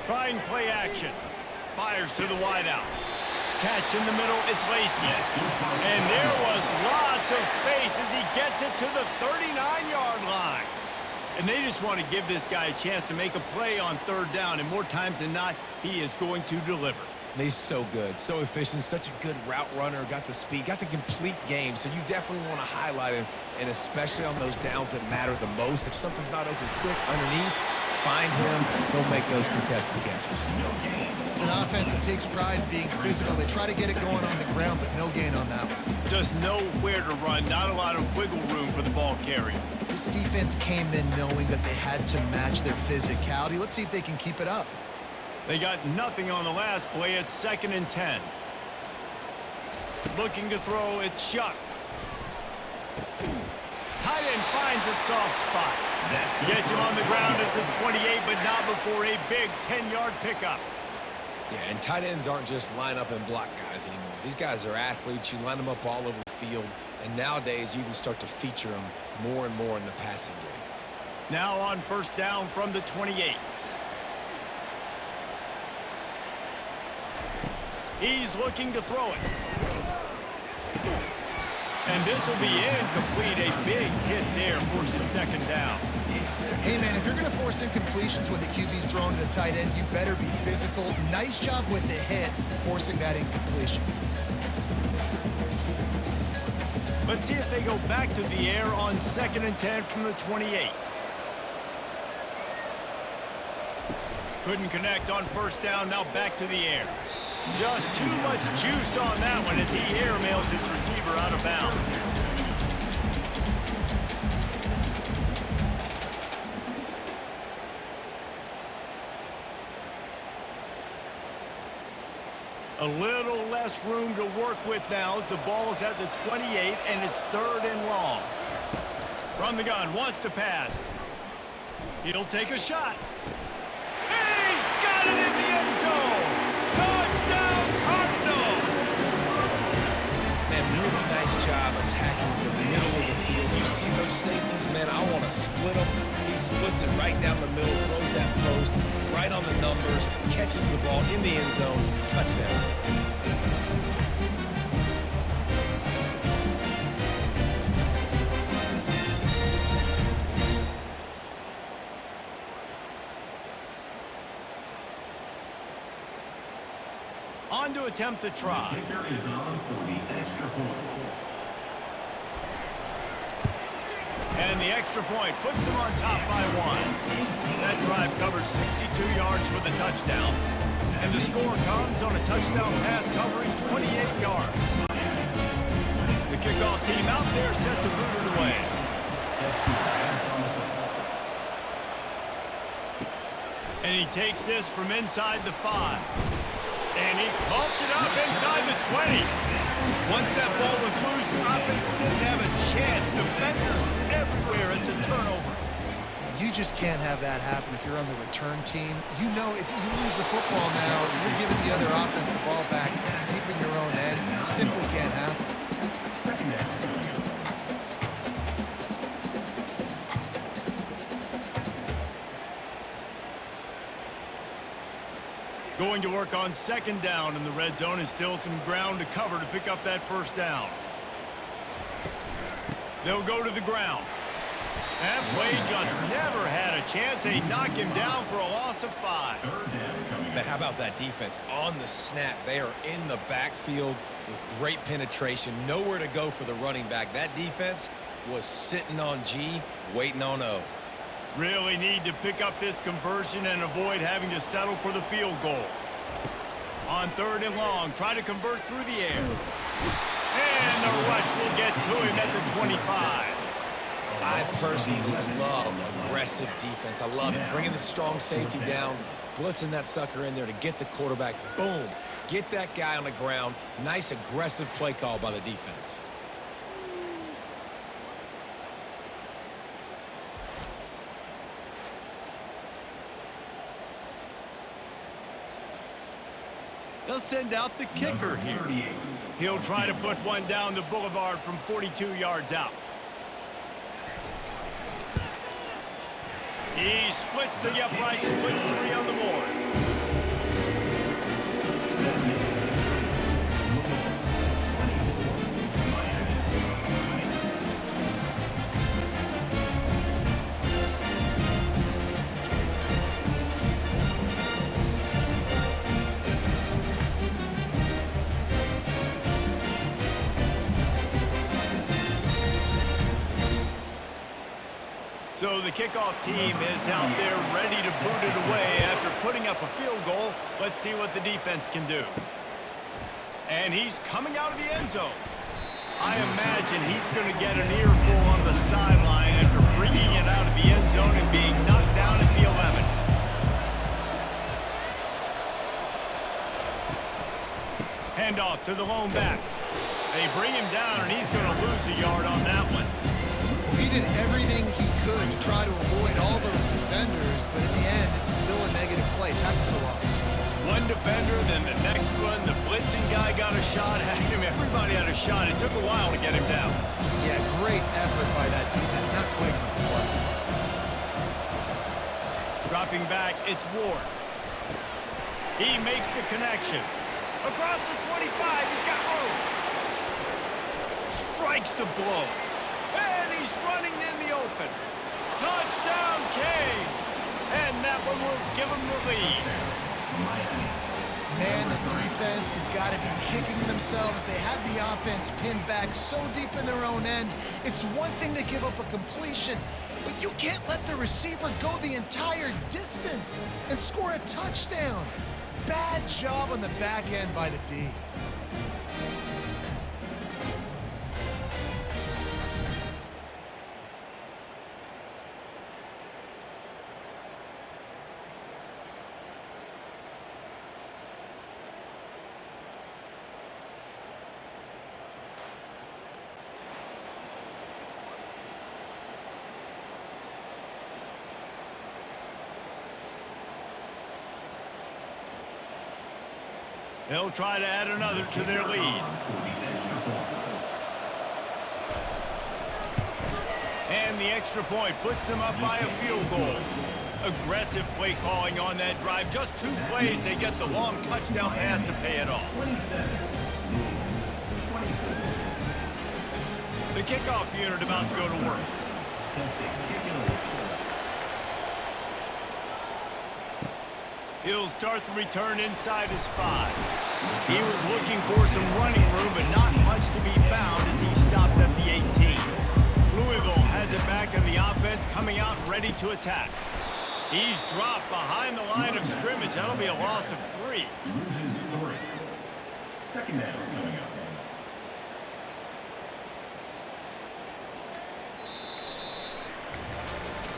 Trying play action. Fires to the wideout. Catch in the middle, it's Lacey. And there was lots of space as he gets it to the 39-yard line. And they just want to give this guy a chance to make a play on 3rd down, and more times than not, he is going to deliver. He's so good, so efficient, such a good route runner, got the speed, got the complete game, so you definitely want to highlight him, and especially on those downs that matter the most. If something's not open quick underneath, find him, he'll make those contested catches. It's an offense that takes pride in being physical. They try to get it going on the ground, but no gain on that one. Just nowhere to run, not a lot of wiggle room for the ball carrier. This defense came in knowing that they had to match their physicality. Let's see if they can keep it up. They got nothing on the last play. It's 2nd and 10. Looking to throw, it's Shuck. Tight end finds a soft spot. Gets him on the ground at the 28, but not before a big 10-yard pickup. Yeah, and tight ends aren't just line up and block guys anymore. These guys are athletes. You line them up all over the field, and nowadays you even start to feature them more and more in the passing game. Now on 1st down from the 28. He's looking to throw it. And this will be incomplete. A big hit there forces 2nd down. Hey, man, if you're going to force incompletions when the QB's thrown to the tight end, you better be physical. Nice job with the hit, forcing that incompletion. Let's see if they go back to the air on 2nd and 10 from the 28. Couldn't connect on 1st down, now back to the air. Just too much juice on that one as he airmails his receiver out of bounds. A little less room to work with now as the ball's at the 28 and it's 3rd and long. From the gun, wants to pass. He'll take a shot. He's got it in the end zone. Touchdown, Cardinals! Man, really nice job attacking the middle of the field. You see those safeties, man, I want to split them. He splits it right down the middle, throws that post, right on the numbers, catches the ball in the end zone, touchdown. On to attempt the try. Kicker is on for the extra point. And the extra point puts them on top by 1. That drive covered 62 yards for the touchdown. And the score comes on a touchdown pass covering 28 yards. The kickoff team out there set to boot it away. Set to pass on the football. And he takes this from inside the 5. And he pumps it up inside the 20. Once that ball was loose, offense didn't have a chance. Defenders everywhere. It's a turnover. You just can't have that happen if you're on the return team. You know if you lose the football now, you're giving the other offense the ball back deep in your own end. It simply can't happen. Second down. Going to work on second down in the red zone, and still some ground to cover to pick up that first down. They'll go to the ground. That play just never had a chance. They knock him down for a loss of 5. Man, how about that defense? On the snap, they are in the backfield with great penetration. Nowhere to go for the running back. That defense was sitting on G, waiting on O. Really need to pick up this conversion and avoid having to settle for the field goal. On 3rd and long, try to convert through the air. And the rush will get to him at the 25. I personally love aggressive defense. I love it. Bringing the strong safety down, blitzing that sucker in there to get the quarterback. Boom. Get that guy on the ground. Nice aggressive play call by the defense. They'll send out the kicker here. He'll try to put one down the boulevard from 42 yards out. He splits the uprights and puts 3 on the board. So the kickoff team is out there ready to boot it away after putting up a field goal. Let's see what the defense can do. And he's coming out of the end zone. I imagine he's going to get an earful on the sideline after bringing it out of the end zone and being knocked down at the 11. Handoff to the lone back. They bring him down, and he's going to lose a yard on that one. He did everything he could to try to avoid all those defenders, but in the end, it's still a negative play. Tackle for loss. One defender, then the next one. The blitzing guy got a shot at him. Everybody had a shot. It took a while to get him down. Yeah, great effort by that defense. Not quick on the play. Dropping back, it's Ward. He makes the connection. Across the 25, he's got room. Strikes the blow. And he's running in the open. Touchdown, Canes. And that one will give him the lead. Man, the defense has got to be kicking themselves. They have the offense pinned back so deep in their own end. It's one thing to give up a completion, but you can't let the receiver go the entire distance and score a touchdown. Bad job on the back end by the D. They'll try to add another to their lead. And the extra point puts them up by a field goal. Aggressive play calling on that drive. Just 2 plays, they get the long touchdown pass to pay it off. The kickoff unit about to go to work. He'll start the return inside his 5. He was looking for some running room, but not much to be found as he stopped at the 18. Louisville has it back in the offense, coming out ready to attack. He's dropped behind the line of scrimmage. That'll be a loss of 3. Loses 3. Second down coming up.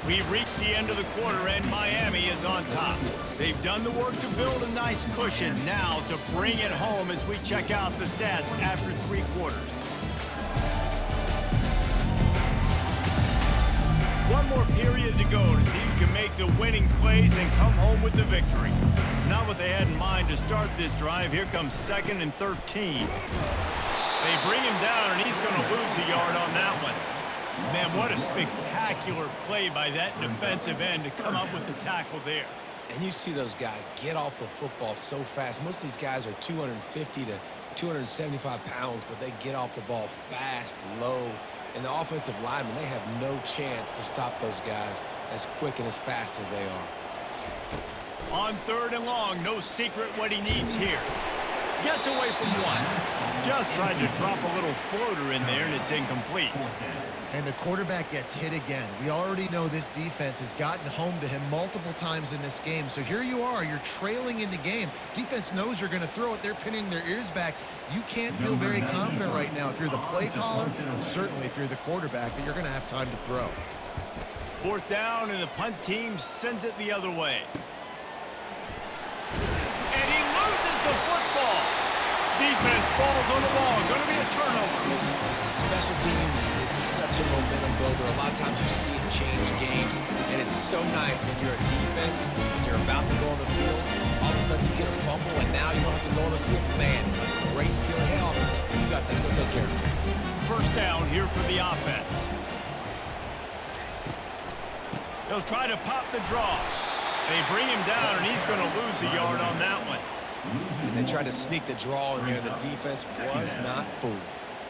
We've reached the end of the quarter, and Miami is on top. They've done the work to build a nice cushion. Now to bring it home as we check out the stats after 3 quarters. one more period to go to see who can make the winning plays and come home with the victory. Not what they had in mind to start this drive. Here comes 2nd and 13. They bring him down, and he's going to lose a yard on that one. Man, what a spectacular play by that defensive end to come up with the tackle there. And you see those guys get off the football so fast. Most of these guys are 250 to 275 pounds, but they get off the ball fast, low. And the offensive linemen, they have no chance to stop those guys as quick and as fast as they are. On 3rd and long, no secret what he needs here. Gets away from one. Just tried to drop a little floater in there, and it's incomplete. And the quarterback gets hit again. We already know this defense has gotten home to him multiple times in this game. So here you are, you're trailing in the game. Defense knows you're going to throw it. They're pinning their ears back. You can't feel very confident right now if you're the play caller, and certainly if you're the quarterback, that you're going to have time to throw. 4th down, and the punt team sends it the other way. And he loses the football. Defense falls on the ball. Going to be a turnover. Special teams is such a momentum builder. A lot of times you see it change games, and it's so nice when you're a defense and you're about to go on the field. All of a sudden you get a fumble, and now you don't have to go on the field. Man, a great feeling. Hey, offense, you got this. Go take care of it. 1st down here for the offense. They'll try to pop the draw. They bring him down, and he's going to lose a yard on that one. And they tried to sneak the draw in there. The defense was not fooled.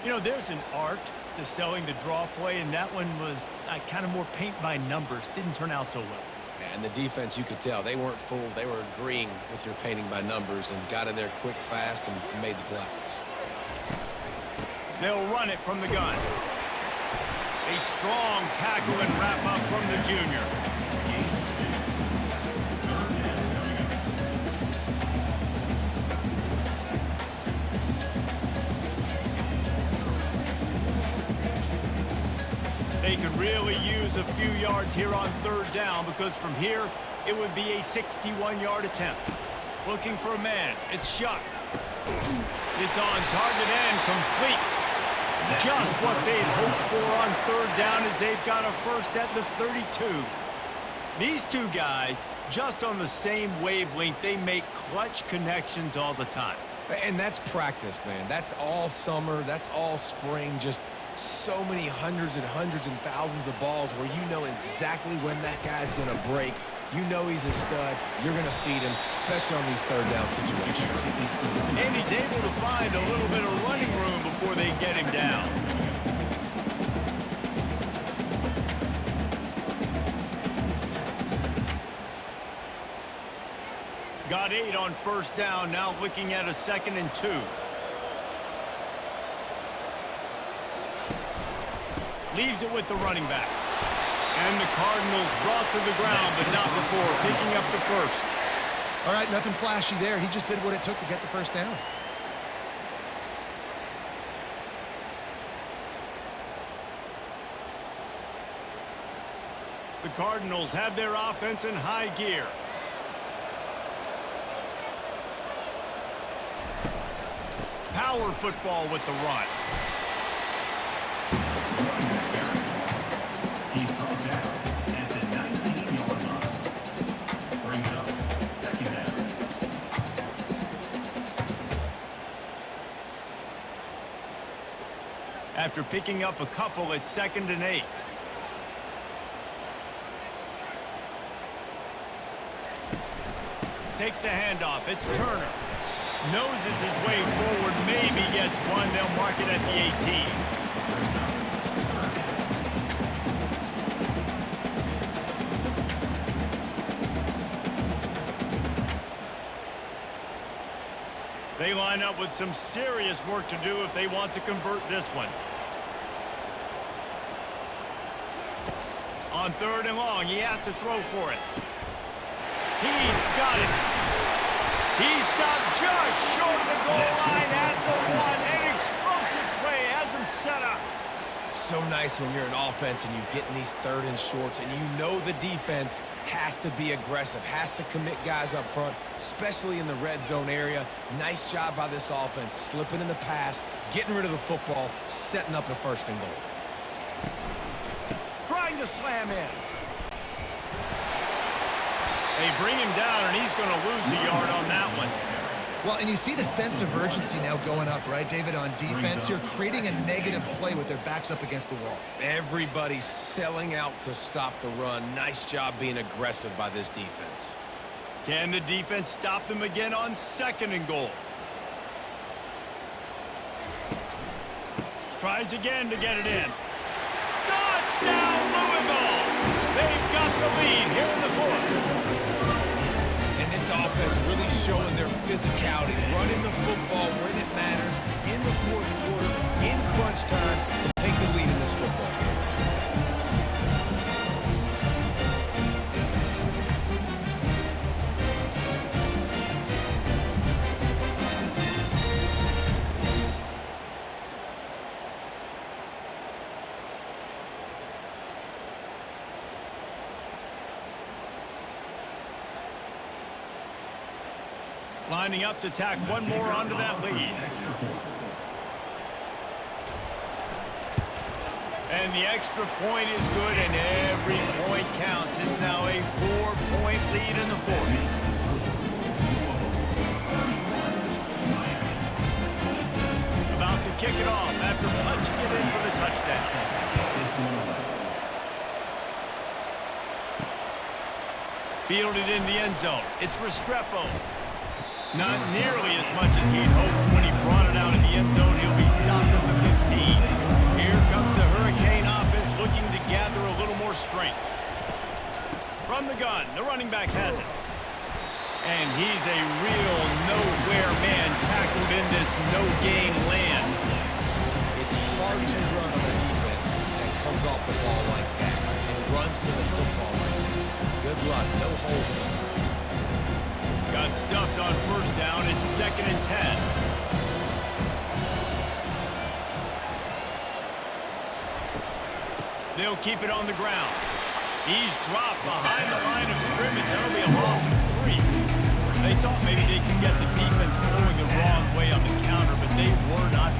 You know, there's an art to selling the draw play, and that one was kind of more paint by numbers. Didn't turn out so well. And the defense, you could tell, they weren't fooled. They were agreeing with your painting by numbers and got in there quick, fast, and made the play. They'll run it from the gun. A strong tackle and wrap up from the junior. They could really use a few yards here on 3rd down, because from here, it would be a 61-yard attempt. Looking for a man. It's Shuck. It's on target and complete. Just what they'd hoped for on 3rd down, as they've got a first at the 32. These two guys, just on the same wavelength, they make clutch connections all the time. And that's practice, man. That's all summer. That's all spring. Just so many hundreds and thousands of balls where you know exactly when that guy's going to break. You know he's a stud. You're going to feed him, especially on these 3rd down situations. And he's able to find a little bit of running room before they get him down. Got 8 on 1st down, now looking at a 2nd and 2. Leaves it with the running back. And the Cardinals brought to the ground, but not before picking up the first. All right, nothing flashy there. He just did what it took to get the 1st down. The Cardinals have their offense in high gear. Power football with the run. He's brought down at the 19-yard line. Bring up 2nd down. After picking up a couple, it's 2nd and 8. Takes the handoff. It's Turner. Noses his way forward, maybe gets one. They'll mark it at the 18. They line up with some serious work to do if they want to convert this one. On 3rd and long, he has to throw for it. He's got it. He stopped just short of the goal line at the 1. An explosive play has him set up. So nice when you're an offense and you get in these 3rd and shorts and you know the defense has to be aggressive, has to commit guys up front, especially in the red zone area. Nice job by this offense, slipping in the pass, getting rid of the football, setting up a 1st and goal. Trying to to slam in. They bring him down, and he's going to lose a yard on that one. Well, and you see the sense of urgency now going up, right, David, on defense here, creating a negative play with their backs up against the wall. Everybody's selling out to stop the run. Nice job being aggressive by this defense. Can the defense stop them again on 2nd and goal? Tries again to get it in. Touchdown, Louisville! They've got the lead here in the 4th. And this offense really showing their physicality, running the football when it matters, in the 4th quarter, in crunch time, to take the lead in this football game. Lining up to tack one more onto that lead. And the extra point is good, and every point counts. It's now a 4-point lead in the 4th. About to kick it off after punching it in for the touchdown. Fielded in the end zone. It's Restrepo. Not nearly as much as he'd hoped when he brought it out in the end zone. He'll be stopped at the 15. Here comes the Hurricane offense looking to gather a little more strength. From the gun, the running back has it. And he's a real nowhere man tackled in this no-gain land. It's hard to run on a defense that comes off the ball like that and runs to the football like that. Good luck, no holes in it. Got stuffed on 1st down. It's 2nd and 10. They'll keep it on the ground. He's dropped behind the line of scrimmage. That'll be a loss of 3. They thought maybe they could get the defense flowing the wrong way on the counter, but they were not.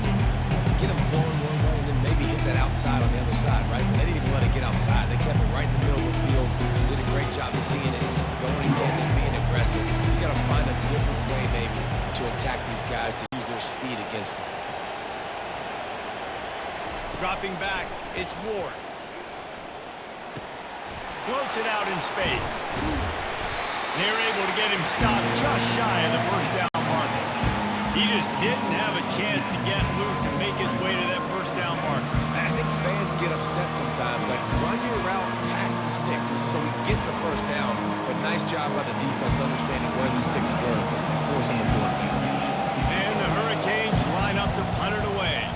Get them flowing one way and then maybe hit that outside on the other side, right? But they didn't even let it get outside. They kept it right in the middle of the field. Did a great job seeing it, going again and being aggressive. You got to find a different way maybe to attack these guys, to use their speed against them. Dropping back, it's Ward. Floats it out in space. They're able to get him stopped just shy of the 1st down marker. He just didn't have a chance to get loose and make his way to that 1st down marker. I think fans get upset sometimes, like run your route past the sticks so we get the 1st down. But nice job by the defense understanding where the sticks were and forcing the 4th down. And the Hurricanes line up to punt it away.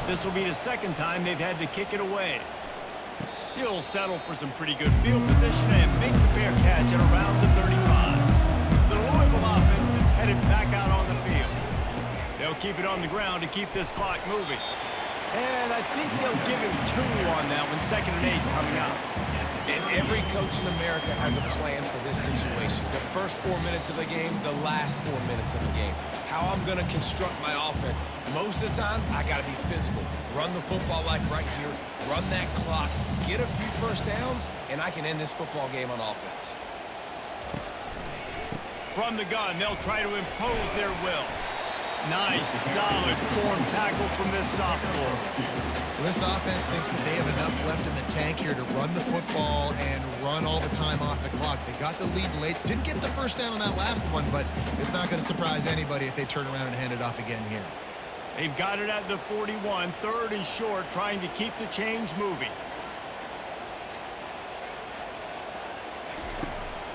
This will be the 2nd time they've had to kick it away. He'll settle for some pretty good field position and make the fair catch at around the 35. The Louisville offense is headed back out on the field. They'll keep it on the ground to keep this clock moving. And I think they'll give him 2 on that one, 2nd and 8 coming up. And every coach in America has a plan for this situation. The first 4 minutes of the game, the last 4 minutes of the game. How I'm going to construct my offense. Most of the time, I got to be physical. Run the football like right here. Run that clock. Get a few 1st downs, and I can end this football game on offense. From the gun, they'll try to impose their will. Nice, solid form tackle from this sophomore. Well, this offense thinks that they have enough left in the tank here to run the football and run all the time off the clock. They got the lead late. Didn't get the 1st down on that last one, but it's not going to surprise anybody if they turn around and hand it off again here. They've got it at the 41, 3rd and short, trying to keep the chains moving.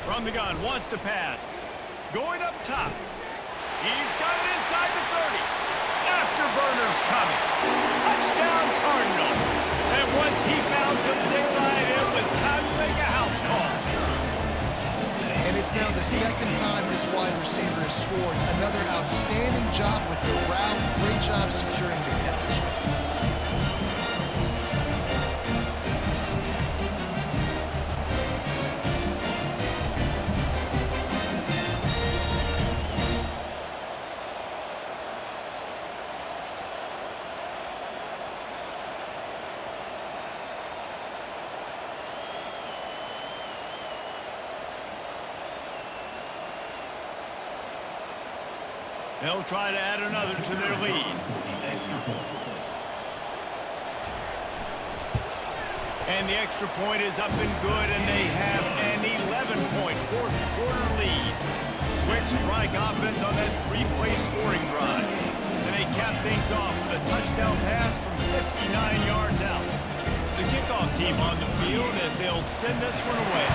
From the gun, wants to pass. Going up top. He's got it inside the 30. Afterburners coming. Touchdown Cardinals. And once he found some daylight, it was time to make a house call. And it's now the 2nd time this wide receiver has scored. Another outstanding job with the route. Great job securing the catch. They'll try to add another to their lead. And the extra point is up and good, and they have an 11-point fourth quarter lead. Quick strike offense on that three-play scoring drive. And they cap things off with a touchdown pass from 59 yards out. The kickoff team on the field as they'll send this one away.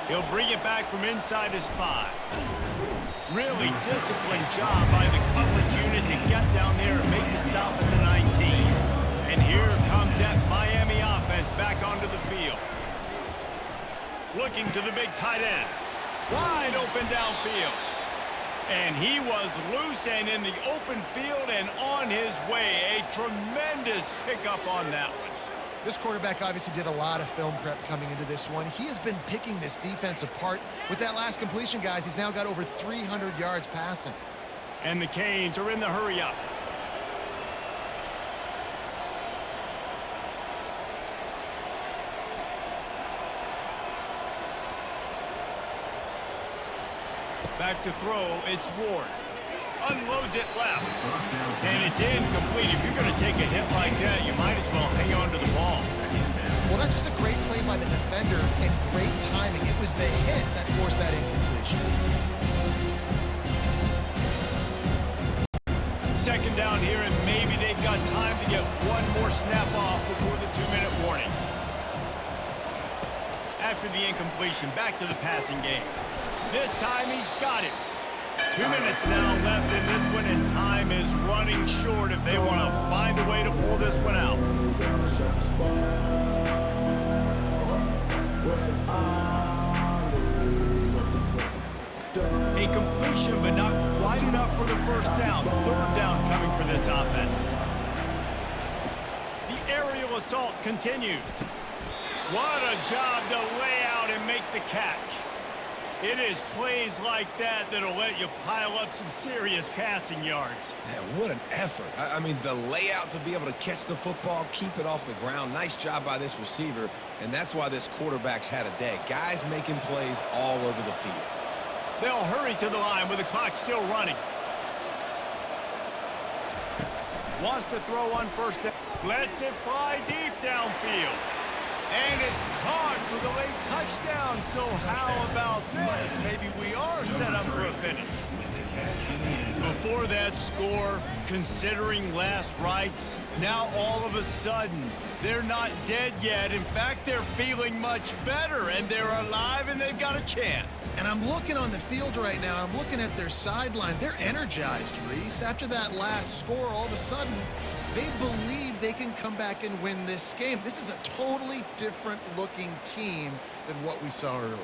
He'll bring it back from inside his 5. Really disciplined job by the coverage unit to get down there and make the stop at the 19. And here comes that Miami offense back onto the field. Looking to the big tight end. Wide open downfield. And he was loose and in the open field and on his way. A tremendous pickup on that one. This quarterback obviously did a lot of film prep coming into this one. He has been picking this defense apart. With that last completion, guys, he's now got over 300 yards passing. And the Canes are in the hurry-up. Back to throw, it's Ward. Unloads it left. And it's incomplete. If you're going to take a hit like that, you might as well hang on to the ball. Well, that's just a great play by the defender and great timing. It was the hit that forced that incompletion. Second down here, and maybe they've got time to get one more snap off before the 2-minute warning. After the incompletion, back to the passing game. This time he's got it. 2 minutes now left in this one, and time is running short if they want to find a way to pull this one out. A completion, but not quite enough for the first down. Third down coming for this offense. The aerial assault continues. What a job to lay out and make the catch. It is plays like that that'll let you pile up some serious passing yards. Man, what an effort. I mean, the layout to be able to catch the football, keep it off the ground. Nice job by this receiver, and that's why this quarterback's had a day. Guys making plays all over the field. They'll hurry to the line with the clock still running. Wants to throw on first down. Lets it fly deep downfield. And it's caught for the late touchdown. So how about this? Maybe we are set up for a finish. Before that score, considering last rites, now all of a sudden, they're not dead yet. In fact, they're feeling much better, and they're alive, and they've got a chance. And I'm looking on the field right now. I'm looking at their sideline. They're energized, Reese. After that last score, all of a sudden, they believe they can come back and win this game. This is a totally different looking team than what we saw earlier.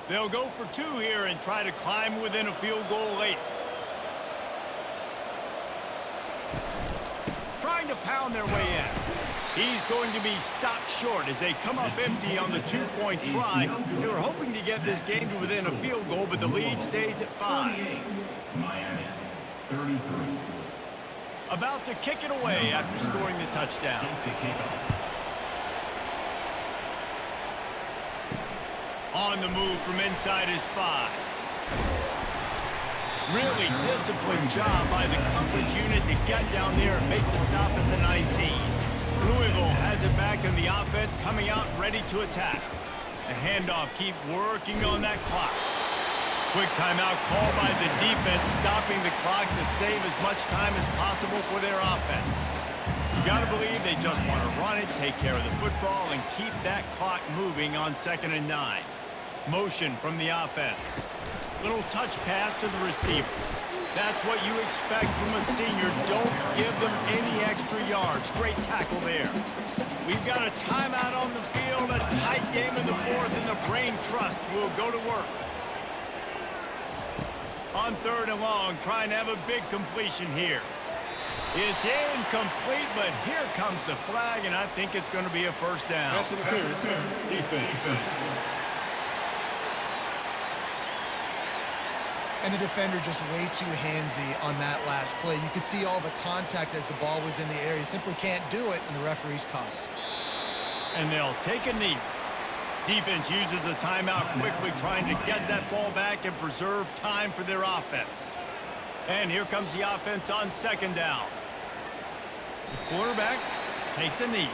They'll go for 2 here and try to climb within a field goal late. Trying to pound their way in. He's going to be stopped short as they come up empty on the 2-point try. They were hoping to get this game to within a field goal, but the lead stays at 5. Miami, 33. About to kick it away after scoring the touchdown. On the move from inside his 5. Really disciplined job by the coverage unit to get down there and make the stop at the 19. Louisville has it back in the offense, coming out ready to attack. The handoff, keep working on that clock. Quick timeout call by the defense, stopping the clock to save as much time as possible for their offense. You got to believe they just want to run it, take care of the football, and keep that clock moving on 2nd and 9. Motion from the offense. Little touch pass to the receiver. That's what you expect from a senior. Don't give them any extra yards. Great tackle there. We've got a timeout on the field, a tight game in the 4th, and the Brain Trust will go to work. On 3rd and long, trying to have a big completion here. It's incomplete, but here comes the flag, and I think it's going to be a first down. Pass interference, defense. And the defender just way too handsy on that last play. You could see all the contact as the ball was in the air. He simply can't do it, and the referee's caught it. And they'll take a knee. Defense uses a timeout quickly, trying to get that ball back and preserve time for their offense. And here comes the offense on second down. The quarterback takes a knee.